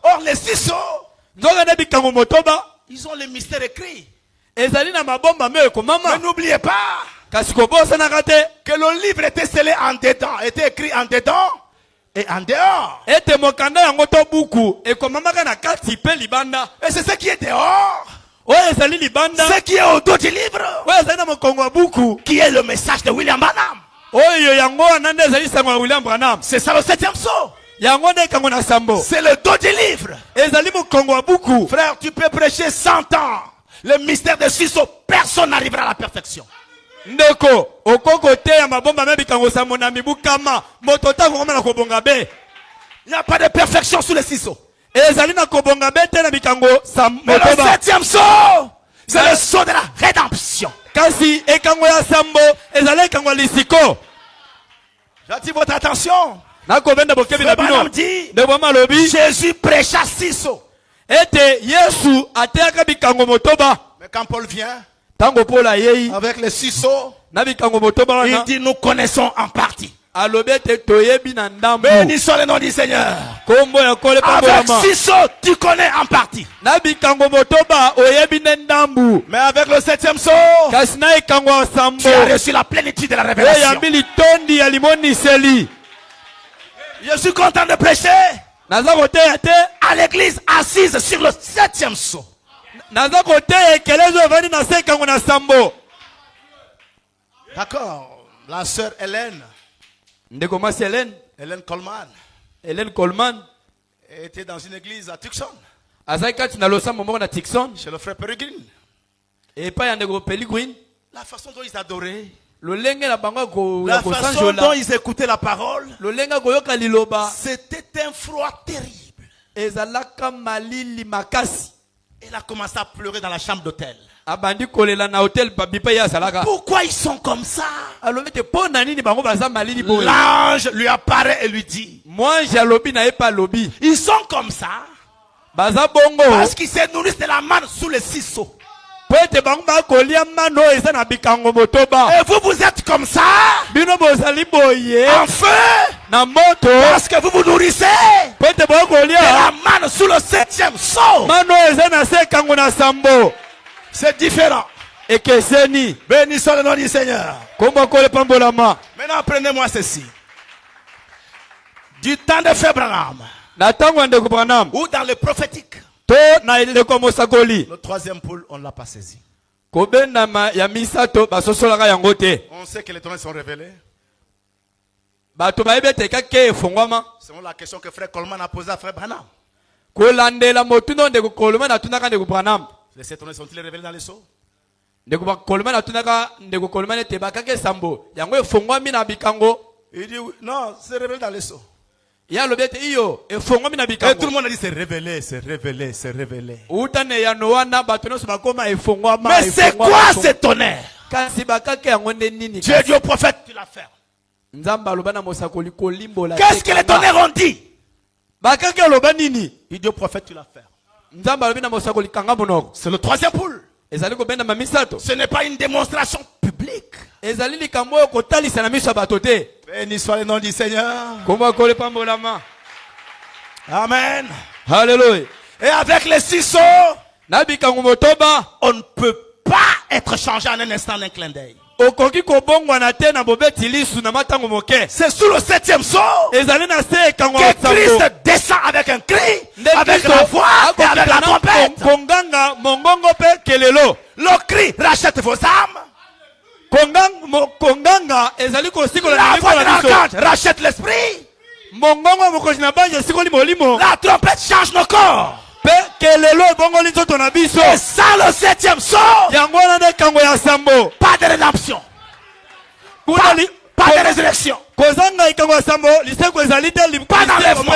Or les six sauts, nzoka nde bikango motoba ils ont les mystères écrits. ezali na mabombami oyo Mais ekomama n'oubliez pas kasi kobosanaka te que le livre était scellé en dedans, était écrit en dedans et en dehors. ete mokanda yango to buku ekomamaka na kati mpe libanda. Et c'est ce qui est dehors, oyo ezali libanda ce qui est au dos du livre, oyo ezali na mokongo ya buku qui est le message de William Branham. oyo yango wana nde ezali sango ya William Branham. C'est ça le septième saut. yango nde ekango na sambo C'est le dos du livre. ezali mokongo ya buku. Frère, tu peux prêcher 100 ans. Le mystère de Sisso, personne n'arrivera à la perfection. ndeko okoko te ya mabomba me bikango sambo na mibu kama moto ta kokoma na kobonga be. Il n'y a pas de perfection sous le Sisso. ezali na kobonga be te na bikango Mais le motoba. septième saut, c'est le saut de la rédemption. kasi ekango ya sambo ezali ekango ya lisiko. J'attire votre attention. nakobenda bokebi na Frère bino Branham dit, nde bwama lobi Jésus prêcha Sisso. ete yesu ateyaka bikango motoba. Mais quand Paul vient ntango polo ayei avec les Sisso, na bikango motoba il wana dit nous connaissons en partie. alobi ete toyebi na ndambu. Béni soit le nom du Seigneur. kombo ya kole Avec pambolama Sisso, tu connais en partie. na bikango motoba oyebi nde ndambu. Mais avec le septième saut, kasi na ekango ya sambo tu as reçu la plénitude de la révélation. eyambi litondi ya limoniseli. Je suis content de prêcher naza koteya te à l'église assise sur le septième saut. naza koteya ekelezo evandi na se ekango na sambo. D'accord. La sœur Hélène, ndeko mwasi Hélène Coleman, Hélène Coleman était dans une église à Tucson, azali kati na losambo moko na Tucson chez le frère Peregrine. epai ya ndeko Pellegrin. La façon dont ils adoraient, lolenge na bango la ya façon dont kosanjola ils écoutaient la parole, lolenge koyoka liloba c'était un froid terrible. ezalaka malili makasi. Elle a commencé à pleurer dans la chambre d'hôtel. abandi kolela na hotel bipa ye asalaka. Pourquoi ils sont comme ça? alobi te mpo na nini bango baza malili boye. L'ange lui apparaît et lui dit, mwanji alobi na ye mpe alobi ils sont comme ça baza bongo parce qu'ils se nourrissent de la manne sous les six seaux. po ete bango bakolia mano oyo eza na bikango motoba. Et vous êtes comme ça bino bozali boye en feu na moto parce que vous vous nourrissez po ete de bokolia la manne sous le septième saut. mano oyo eza na se ekango na sambo. C'est différent. ekeseni Béni soit le nom du Seigneur. kombo kole pambolama. Maintenant, apprenez-moi ceci. Du temps de Frère Branham, na ntango ya ndeko Branham ou dans le prophétique, to na eleko mosakoli le troisième poule, on ne l'a pas saisi. kobendama ya misato basosolaka yango te. On sait que les tonnerres sont révélés. Bato bayebi te kake efongwama. Selon la question que frère Coleman a posée à frère Branham. Kolandela motuno ndeko Coleman atunaka ndeko Branham. Ces tonnerres sont-ils révélés dans les seaux? Ndeko Coleman atunaka ndeko Coleman te bakake sambo. Yango efongwami na bikango. Il dit oui. Non, c'est révélé dans les seaux. Ya lobete iyo efongwami na bikango. Et tout le monde a dit c'est révélé, c'est révélé, c'est révélé. Utane ya noana batono bakoma efongwama. Mais c'est quoi ces tonnerres? Kasi bakake yango nde nini? Dieu dit au prophète, tu la fermes. Qu'est-ce que les tonnerres ont dit? Il dit au prophète, tu la fermes. C'est le troisième poule. Ce n'est pas une démonstration publique. Béni soit le nom du Seigneur. Amen. Alléluia. Et avec les 6 sceaux, on ne peut pas être changé en un instant d'un clin d'œil. C'est sous le 7e sceau que Christ descend avec un cri, avec la voix et avec la trompette. Le cri rachète vos âmes. La voix de l'archange rachète l'esprit. La trompette change nos corps. Et sans le 7e sceau, pas de rédemption, pas de résurrection, pas d'enlèvement.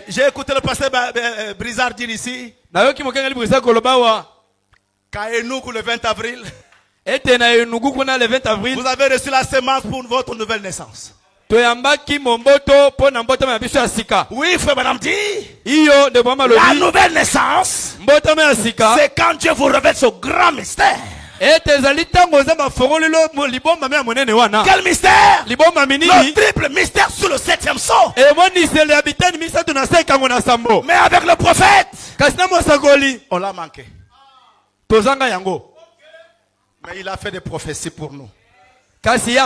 J'ai écouté le pasteur Brizard dire ici qu'à Enouk le 20 avril, vous avez reçu la semence pour votre nouvelle naissance. Oui, frère madame dit, la nouvelle naissance, c'est quand Dieu vous révèle ce grand mystère. Quel mystère? Le triple mystère sous le 7e sceau. Mais avec le prophète, on l'a manqué. Mais il a fait des prophéties pour nous. Il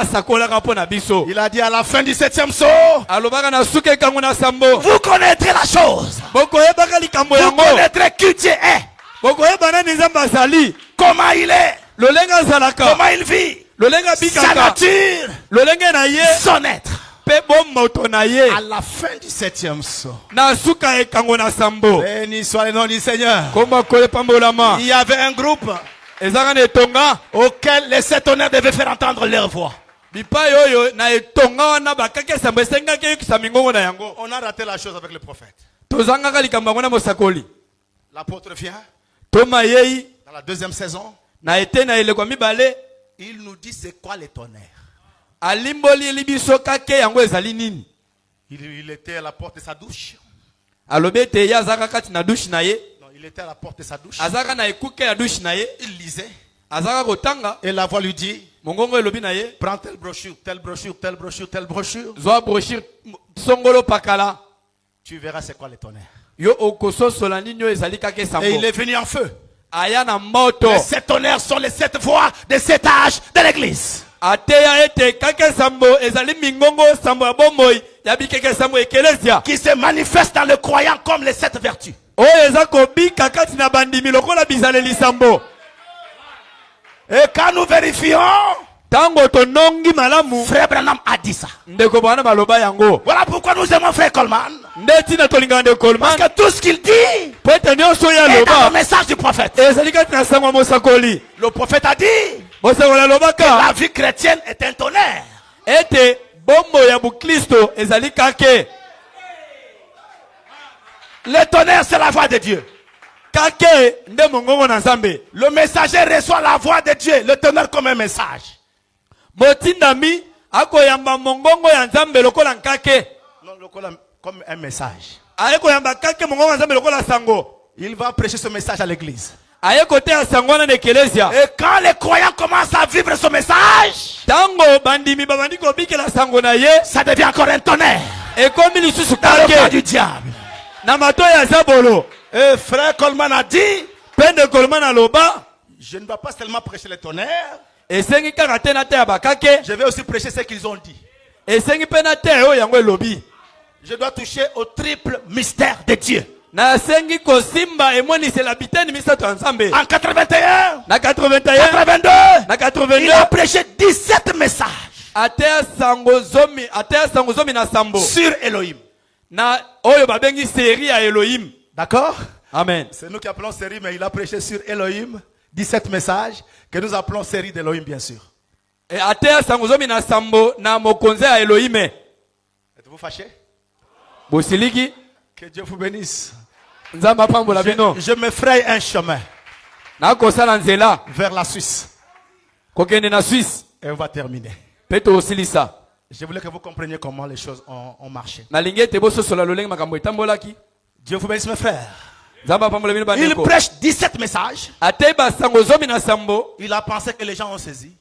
a dit à la fin du 7e sceau, vous connaîtrez la chose. Vous connaîtrez qui Dieu est. Comment il est. Comment il vit. Sa nature. Son être. À la fin du 7e sceau. Béni soit le nom du Seigneur. Il y avait un groupe auquel les 7 tonnerres devaient faire entendre leur voix. On a raté la chose avec le prophète. L'apôtre vient dans la 2e saison. Il nous dit c'est quoi les tonnerres. Il était à la porte de sa douche. Non, il était à la porte de sa douche. Il lisait. Et la voix lui dit, prends telle brochure, telle brochure, telle brochure, telle brochure. Tu verras c'est quoi les tonnerres. Et il est venu en feu. Les 7 tonnerres sont les 7 voix des 7 âges de l'église. Qui se manifestent dans le croyant comme les 7 vertus. Et quand nous vérifions, frère Branham a dit ça. Voilà pourquoi nous aimons frère Coleman. Parce que tout ce qu'il dit est dans le message du prophète. Le prophète a dit que la vie chrétienne est un tonnerre. Le tonnerre, c'est la voix de Dieu. Le messager reçoit la voix de Dieu, le tonnerre comme un message. Non, comme un message. Il va prêcher ce message à l'église. Et quand les croyants commencent à vivre ce message, ça devient encore un tonnerre dans le cas du diable. Et frère Coleman a dit, je ne vais pas seulement prêcher les tonnerres, je vais aussi prêcher ce qu'ils ont dit. Je dois toucher au triple mystère de Dieu. Na sengi kosimba emonisela biteni misato ya Nzambe. En 81, Na 81, 82, na 82, il a prêché 17 messages atea sango zomi na sambo. sur Elohim. Na oyo babengi série ya Elohim. D'accord? Amen. C'est nous qui appelons série, mais il a prêché sur Elohim 17 messages que nous appelons série d'Elohim, bien sûr. E atea sango zomi na sambo na mokonze ya Elohim. Êtes-vous fâché? Bosiliki. Que Dieu vous bénisse. Nzamba pambola bino. Je me fraye un chemin Na kosala nzela. vers la Suisse. Kokende na Suisse. Et on va terminer. Peto osilisa. Je voulais que vous compreniez comment les choses ont marché. Na lingete boso sola lolenge makambo etambolaki. Dieu vous bénisse, mes frères. Nzamba pambola bino Il bandeko. prêche 17 messages. Ateba sango zomi na sambo. Il a pensé que les gens ont saisi.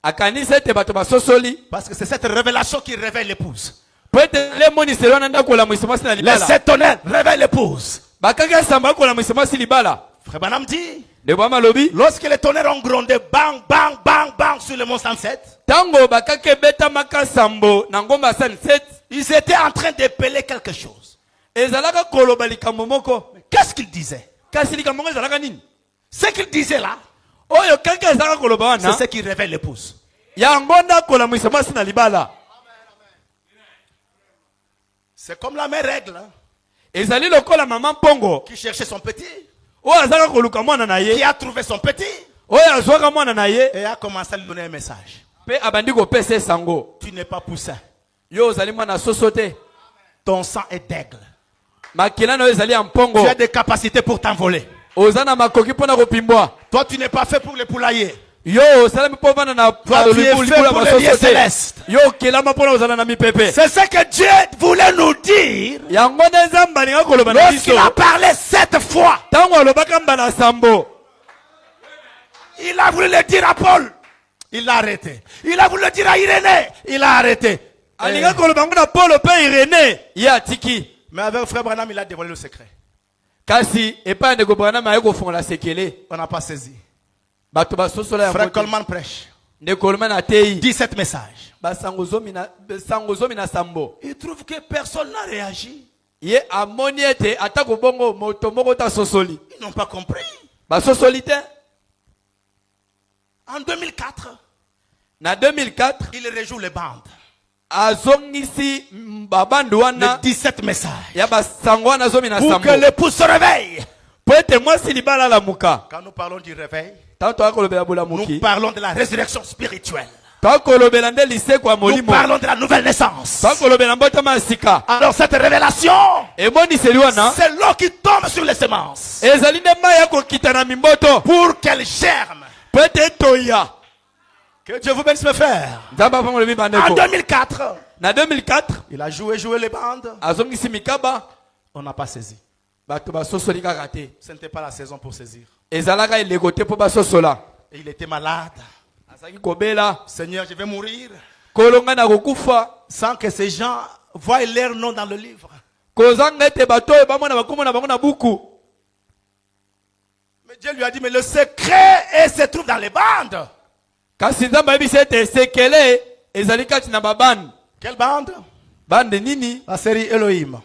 Akanisa ete bato basosoli. Parce que c'est cette révélation qui réveille l'épouse. Pwete le moni selo na ndako la mwisemasi na Les libala. 7 tonnerres réveillent l'épouse. Bakaka samba ko la mwisemasi libala. Frère Branham dit, De bama lobi. lorsque les tonnerres ont grondé, bang, bang, bang, bang, sur le mont 107, Tango bakake beta maka sambo na ngomba 107. ils étaient en train d'épeler quelque chose. Ezalaka koloba likambo moko. Qu'est-ce qu'ils disaient? Kasi likambo ngo ezalaka nini? Ce qu'ils disaient là, Oyo kaka ezalaka koloba c'est wana. ce qui réveille l'épouse. Yango ndako la mwisemasi na libala. C'est comme la mère règle hein, Ezali lokola maman pongo. qui cherchait son petit, Oyo azalaka koluka mwana na qui ye. a trouvé son petit Oyo azwaka mwana na ye. et a commencé à lui donner un message. Pe abandi kopesa sango. Tu n'es pas poussin. Yo ozali mwana sosote. Ton sang est d'aigle. Makila na yo ezali ya mpongo. Tu as des capacités pour t'envoler. Ozana makoki pona kopimbwa. Toi, tu n'es pas fait pour les poulaillers. Yo salami po bana na Toi, tu es fait pour les lieux célestes. Yo kelama pona ozana na mipepe. C'est ce que Dieu voulait nous dire Yango nzamba linga koloba na biso. lorsqu'il a parlé 7 fois. Tango alobaka mbala sambo. Il a voulu le dire à Paul. Il l'a arrêté. Il a voulu le dire à Irénée. Il a arrêté. Alinga koloba ngona Paul pe Irénée. Ya tiki. Mais avec frère Branham, il a dévoilé le secret. Kasi epa ndeko Branham ayeko fongola sekele. On n'a pas saisi. Bato basosola ya Frère Coleman prêche. ndeko Coleman atei. 17 messages. Basango zomi na sambo. Il trouve que personne n'a réagi. Ye amoni ete atako bongo moto moko ta sosoli. Ils n'ont pas compris. Basosoli te. En 2004, Na 2004, il rejoue les bandes. azongisi babandu Les wana 17 messages. ya basango wana zomi na Pour sambo. que l'épouse se réveille. Po ete mwasi libala la muka. Quand nous parlons du réveil, Tanto akolobela bula nous muki. parlons de la résurrection spirituelle. Takolobela nde liseko ya Nous molimo. parlons de la nouvelle naissance. Takolobela mbotama ya sika. Alors cette révélation, Emoniseli wana c'est l'eau qui tombe sur les semences ezali nde mai ya kokita na mimboto. pour qu'elles germent. Po ete etoya. Que Dieu vous bénisse, mes frères. Nzamba pamolobi En bandeko. 2004, Na 2004, il a joué les bandes. azongisi mikaba. On n'a pas saisi. Bato basosoli kaka te. Ce n'était pas la saison pour saisir. Ezalaka eleko te po basosola. Et il était malade. Azaki kobela. Seigneur, je vais mourir Kolonga na kokufa. sans que ces gens voient leur nom dans le livre. Kozanga ete bato oyo bamona bakombo na bango na buku. Mais Dieu lui a dit, mais le secret se trouve dans les bandes. Kasi nzambe ayebisi ete sekele ezali kati na babande. Quelle bande? Bande nini? La série Elohim.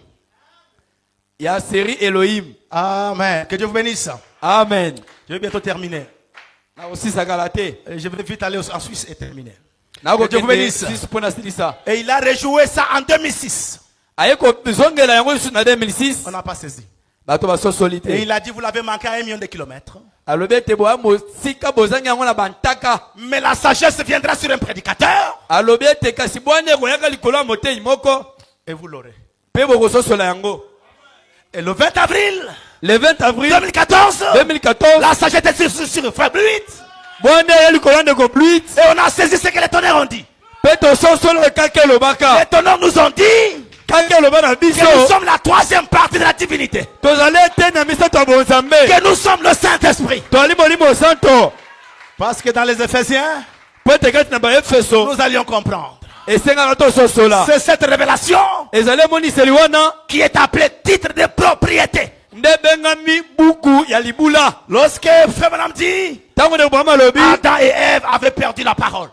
Ya série Elohim. Amen. Que Dieu vous bénisse. Amen. Je vais bientôt terminer. Na osisakala te. Et je vais vite aller en Suisse et terminer. Na Que Dieu vous kokende bénisse. Suisse mpona silisa. Et il a rejoué ça en 2006. Aye kozongela yango lisusu na 2006. On n'a pas saisi. Bato basosoli Et te. il a dit, vous l'avez manqué à 1 million de kilomètres. Alobi ete boya mosika bozangi yango na bantaka. Mais la sagesse viendra sur un prédicateur. Alobi ete kasi bwana ekoyaka likolo ya motei moko. Et vous l'aurez. Pe bokososola yango. Et le 20 avril Le 20 avril 2014, 2014, la sagesse était sur Frère Bluit. bwana ya likolo ya ndeko Bluit. Et on a saisi ce que les tonnerres ont dit. Pe tososola kaka elobaka. Les tonnerres nous ont dit Kaka eloba na que nous biso. sommes la 3e partie de la divinité. Tozali ete na misato ya bonzambe. Que nous sommes le Saint-Esprit. Toali molimo santo. Parce que dans les Éphésiens, Po ete kati na baefeso. nous allions comprendre. Esengaka tososola. C'est cette révélation Ezali emoniseli wana. qui est appelée titre de propriété. Nde bengami buku ya libula. Lorsque Frère Branham dit, Tango ndeko Branham alobi. Adam et Ève avaient perdu la parole.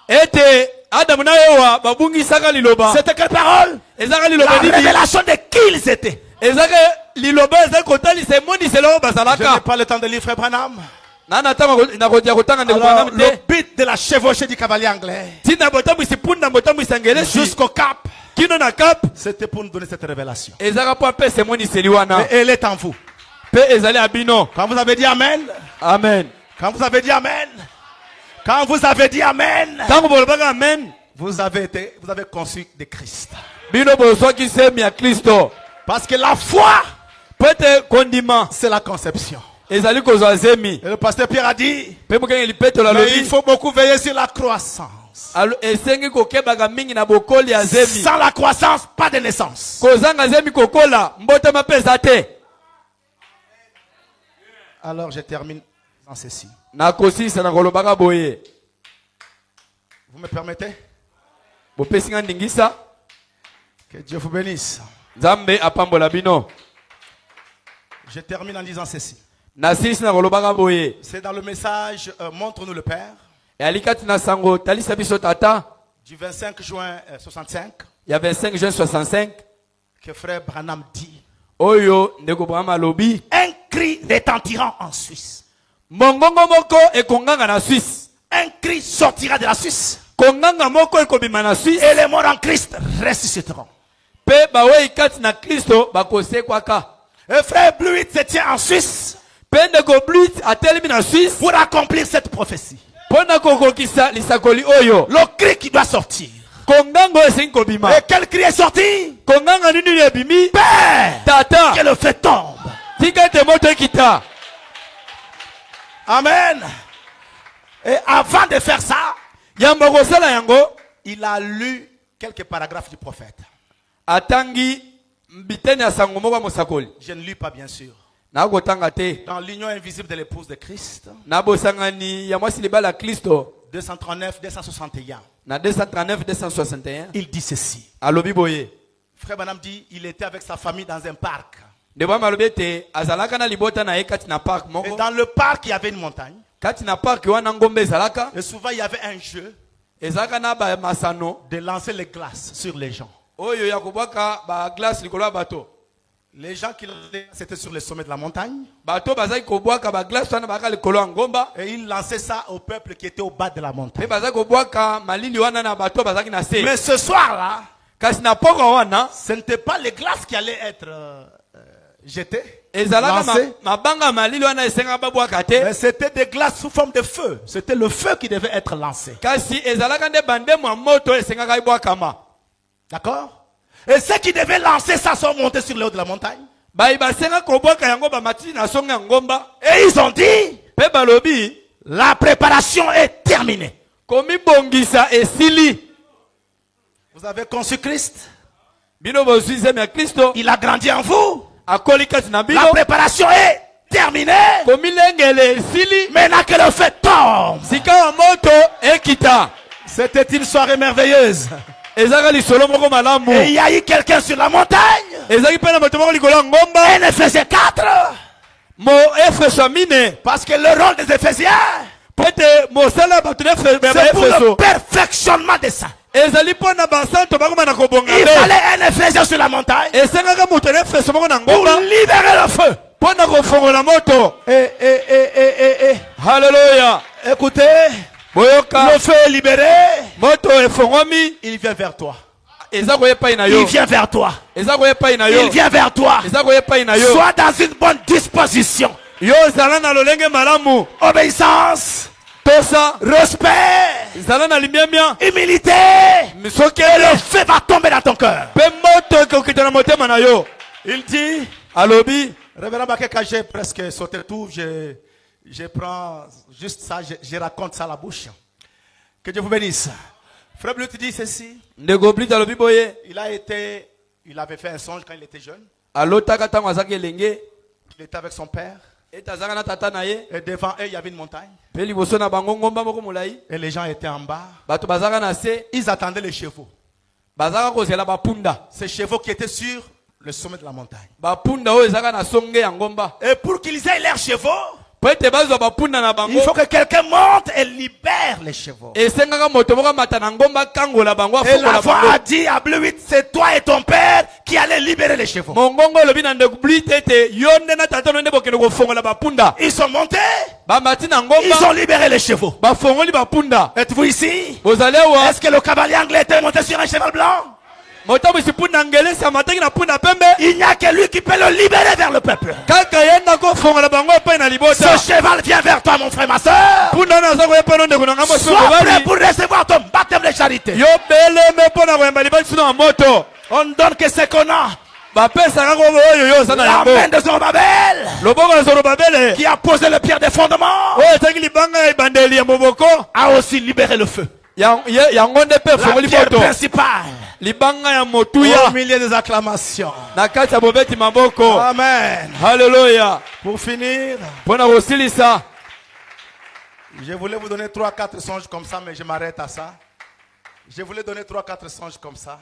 Ete Adamu na Ewa babungisaka liloba. C'était quelle parole? Ezaka La liloba nini? révélation de qui ils étaient. Ezaka liloba eza kotalisa emoniselo oyo Je bazalaka. n'ai pas le temps de lire Frère Branham. Nana tanga nakotia kotanga ndeko Alors, Branham te. le but de la chevauchée du cavalier anglais Tina botambwisi punda botambwisa ngelesi. jusqu'au cap, Kino na cap. c'était pour nous donner cette révélation. Ezaka po apesa emoniseli wana. Et elle est en vous. Pe ezali abino. Quand vous avez dit Amen, Amen. quand vous avez dit Amen, quand vous avez dit Amen, Tango bolobaka amen. vous avez conçu de Christ. Bino bozwaki semi ya Kristo. Parce que la foi, Pete kondima. c'est la conception. Ezali kozwa zemi. Et le pasteur Pierre a dit, Pe mokengeli peto la mais il lobi. faut beaucoup veiller sur la croissance. Esengi kokebaka mingi na bokoli ya zemi. Sans la croissance, pas de naissance. Kozanga zemi kokola mbotama pesa te. Alors je termine dans ceci. Na kosisa na kolobaka boye. Vous me permettez? Bopesi nga ndingisa. Que Dieu vous bénisse. Nzambe apambola bino. Je termine en disant ceci. Na silisi na kolobaka boye. C'est dans le message Montre-nous le Père Ealikati na sango talisa biso tata. du 25 juin 65 Ya 25 juin 65. que Frère Branham dit. Oyo ndeko Branham alobi. Un cri retentira en Suisse. Mongongo moko ekonganga na Suisse. Un cri sortira de la Suisse. Konganga moko ekobima na Suisse. Et les morts en Christ ressusciteront. Pe bawe kati na Kristo bakosekwaka. Et Frère Bluit se tient en Suisse Pe ndeko Bluit atelemi na Suisse. pour accomplir cette prophétie. Pona kokokisa lisakoli oyo. Le cri qui doit sortir. Kongango esengi kobima. Et quel cri est sorti? Konganga nini ebimi? Père, Tata. que le feu tombe. Tika te moto ekita. Amen. Et avant de faire ça, Yamba kosala yango. il a lu quelques paragraphes du prophète. Atangi mbiteni ya sango moko ya mosakoli. Je ne lis pas bien sûr. Nakotanga te. Dans l'union invisible de l'épouse de Christ, Na bosangani ya mwasi libala Kristo. 239, 261, Na 239 261. il dit ceci. Alobi boye. Frère Branham dit, il était avec sa famille dans un parc. Ndebo malobi te azalaka na libota na ye kati na park Et moko. dans le parc, il y avait une montagne. Kati na park wana ngombe ezalaka. Et souvent, il y avait un jeu Ezalaka na ba masano. de lancer les glaces sur les gens. Oyo ya kobwaka ba glace likolo ya bato. Les gens qui lançaient, c'était sur le sommet de la montagne. Bato bazaki kobwaka ba glace wana baka likolo ya ngomba. Et ils lançaient ça au peuple qui était au bas de la Pe montagne. bazaki kobwaka malili wana na bato bazaki na se. Mais ce soir-là, Kasi na poko wana ce n'était pas les glaces qui allaient être jetées, ezalaka lancées, mabanga malili wana esenga babwaka te. mais c'était des glaces sous forme de feu. C'était le feu qui devait être lancé. Kasi ezalaka nde bandemo ya moto esengaka ibwakama. D'accord? Et ceux qui devaient lancer ça sont montés sur le haut de la montagne. Bai basenga kobwaka yango bamatisi na songa ya ngomba. Et ils ont dit, Pe balobi la préparation est terminée. komibongisa esili. Vous avez conçu Christ. Bino bozwi zemi ya Kristo. Il a grandi en vous. Akoli kati na bino. La préparation est terminée. Komilengele esili. Maintenant que le feu tombe. Sika ya moto ekita. C'était une soirée merveilleuse. Ezaka lisolo moko malamu. Et il y a eu quelqu'un sur la montagne. Ezaki pe na bato moko likolo ya ngomba. Un Éphésiens 4. Mo Efeso mine. Parce que le rôle des Éphésiens, Pete mosala bato na c'est pour le Efeso. perfectionnement de ça. Ezali po na basanto bakoma na kobonga Il be. fallait un Éphésien sur la montagne Esengaka moto na Efeso moko na pour ngomba. libérer le feu. Po na kofongola moto. Hallelujah. Écoutez, Boyoka. le feu est libéré. Moto efongomi. Il vient vers toi. Eza koyepai na yo. Il vient vers toi. Eza koyepai na yo. Il vient vers toi. Eza koyepai na yo. Sois dans une bonne disposition. Yo zala na lolenge malamu. Obéissance, Tosa. respect, Zala na limbiamia. humilité. Misoke Et le feu va tomber dans ton cœur. pe moto ekokita na motema na yo. Il dit, Alobi. Révérend Baké, quand j'ai presque sauté tout, je prends juste ça, je raconte ça à la bouche. Que Dieu vous bénisse. Frère Blut dit ceci. Ndeko Blit alobi boye. Il avait fait un songe quand il était jeune. Alotaka tango azaki elenge. Il était avec son père. Etazaka na tata na ye. Et devant eux, il y avait une montagne. Pe liboso na bango ngomba moko molai. Et les gens étaient en bas. Bato bazaka na se. Ils attendaient les chevaux. Bazaka kozela bapunda. Ces chevaux qui étaient sur le sommet de la montagne. Bapunda oyo ezaka na songe ya ngomba. Et pour qu'ils aient leurs chevaux, Po Il faut que quelqu'un monte et libère les chevaux. Et la voix a dit à Blue 8, c'est toi et ton père qui allez libérer les chevaux. Ils sont montés. Ils ont libéré les chevaux. Êtes-vous ici? Est-ce que le cavalier anglais était monté sur un cheval blanc? Il n'y a que lui qui peut le libérer vers le peuple. Ce cheval vient vers toi, mon frère, ma soeur. Sois prêt pour recevoir ton baptême de charité. On ne donne que ce qu'on a. La main de Zorobabel qui a posé le pierre de fondement a aussi libéré le feu. La pierre principale au milieu des acclamations. Amen. Alléluia. Pour finir, je voulais vous donner 3-4 songes comme ça, mais je m'arrête à ça. Je voulais donner 3-4 songes comme ça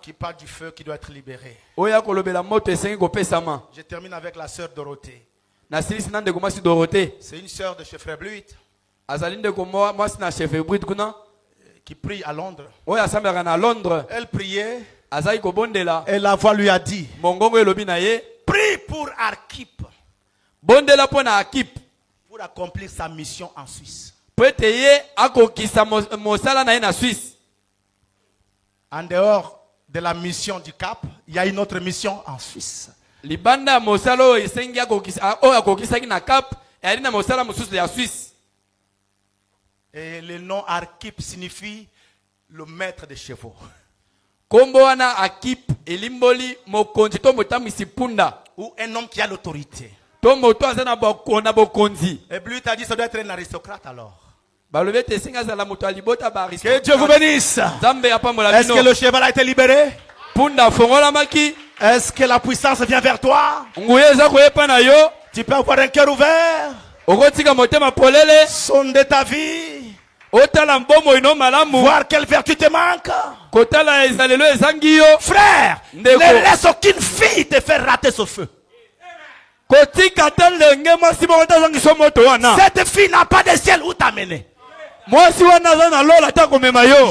qui parlent du feu qui doit être libéré. Je termine avec la sœur Dorothée. C'est une sœur de chez Frère Bluit qui prie à Londres. Elle priait et la voix lui a dit, prie pour Archip pour accomplir sa mission en Suisse. En dehors de la mission du Cap, il y a une autre mission en Suisse. Et le nom Archip signifie le maître des chevaux. Ou un homme qui a l'autorité. Et Bluit a dit ça doit être un aristocrate alors. Que Dieu vous bénisse. Est-ce que le cheval a été libéré? Est-ce que la puissance vient vers toi? Tu peux avoir un cœur ouvert. Sonder ta vie. Voir quelle vertu te manque. Frère, ne laisse aucune fille te faire rater ce feu. Cette fille n'a pas de ciel où t'amener.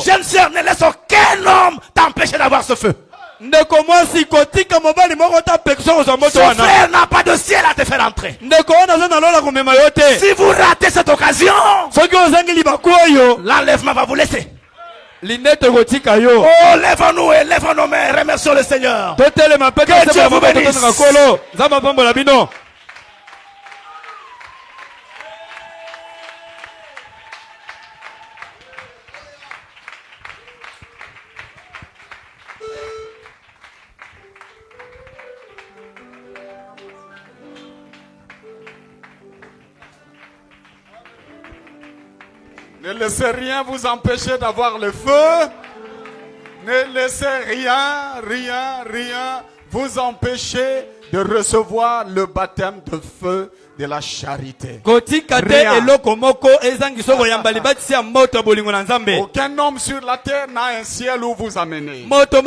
Jeune sœur, ne laisse aucun homme t'empêcher d'avoir ce feu. Son frère n'a pas de ciel à te faire entrer. Si vous ratez cette occasion, l'enlèvement va vous laisser. Oh, lève-nous et lève nos mains. Remercions le Seigneur. Que Dieu vous bénisse. Ne laissez rien vous empêcher d'avoir le feu. Ne laissez rien vous empêcher de recevoir le baptême de feu de la charité. Aucun homme sur la terre n'a un ciel où vous amener. Aucun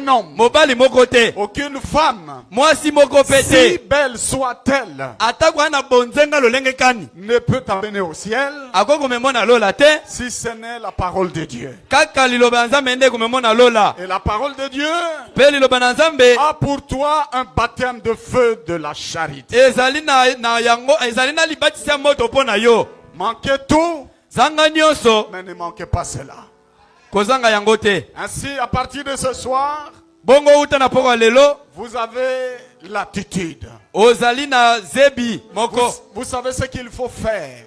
homme, aucune femme, si belle soit-elle, ne peut t'amener au ciel si ce n'est la parole de Dieu. Et la parole de Dieu a pour toi un baptême de feu de la charité. Manquez tout, mais ne manquez pas cela. Ainsi, à partir de ce soir, vous avez l'attitude. Vous savez ce qu'il faut faire.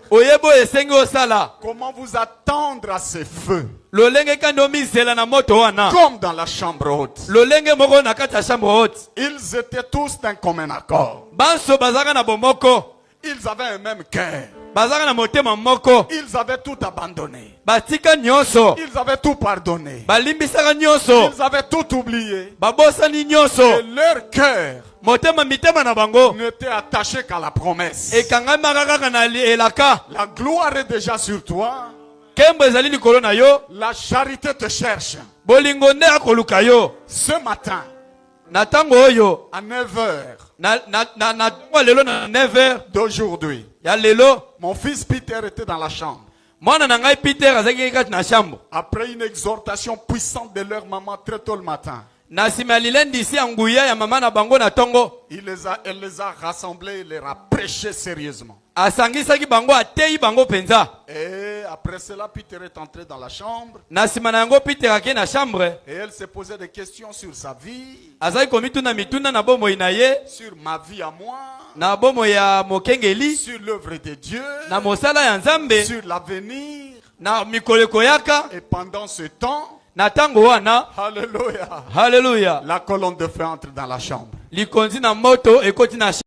Comment vous attendre à ce feu. Comme dans la chambre haute. Ils étaient tous d'un commun accord. Ils avaient un même cœur. Ils avaient tout abandonné. Ils avaient tout pardonné. Ils avaient tout oublié. Et leur cœur n'était attaché qu'à la promesse. La gloire est déjà sur toi. La charité te cherche. Ce matin, na tango oyo à 9h na lelo na 9h d'aujourd'hui, ya lelo mon fils Peter était dans la chambre. mwana na ngai Peter azaki kati na chambre Après une exhortation puissante de leur maman très tôt le matin, na sima lilendisi ya nguya ya mama na bango na tongo elle les a rassemblés, il leur a prêché sérieusement. asangisaki bango ateyi bango penza. Et après cela, Peter est entré dans la chambre. Na sima na yango Peter ake na chambre Et elle s'est posé des questions sur sa vie, azali komituna mituna na bomoi na ye sur ma vie à moi, na bomoi ya mokengeli sur l'œuvre de Dieu, na mosala ya nzambe sur l'avenir. na mikolo ekoyaka. Et pendant ce temps, Na tango wana alléluia, haleluya la colonne de feu entre dans la chambre. likonzi na moto ekoti na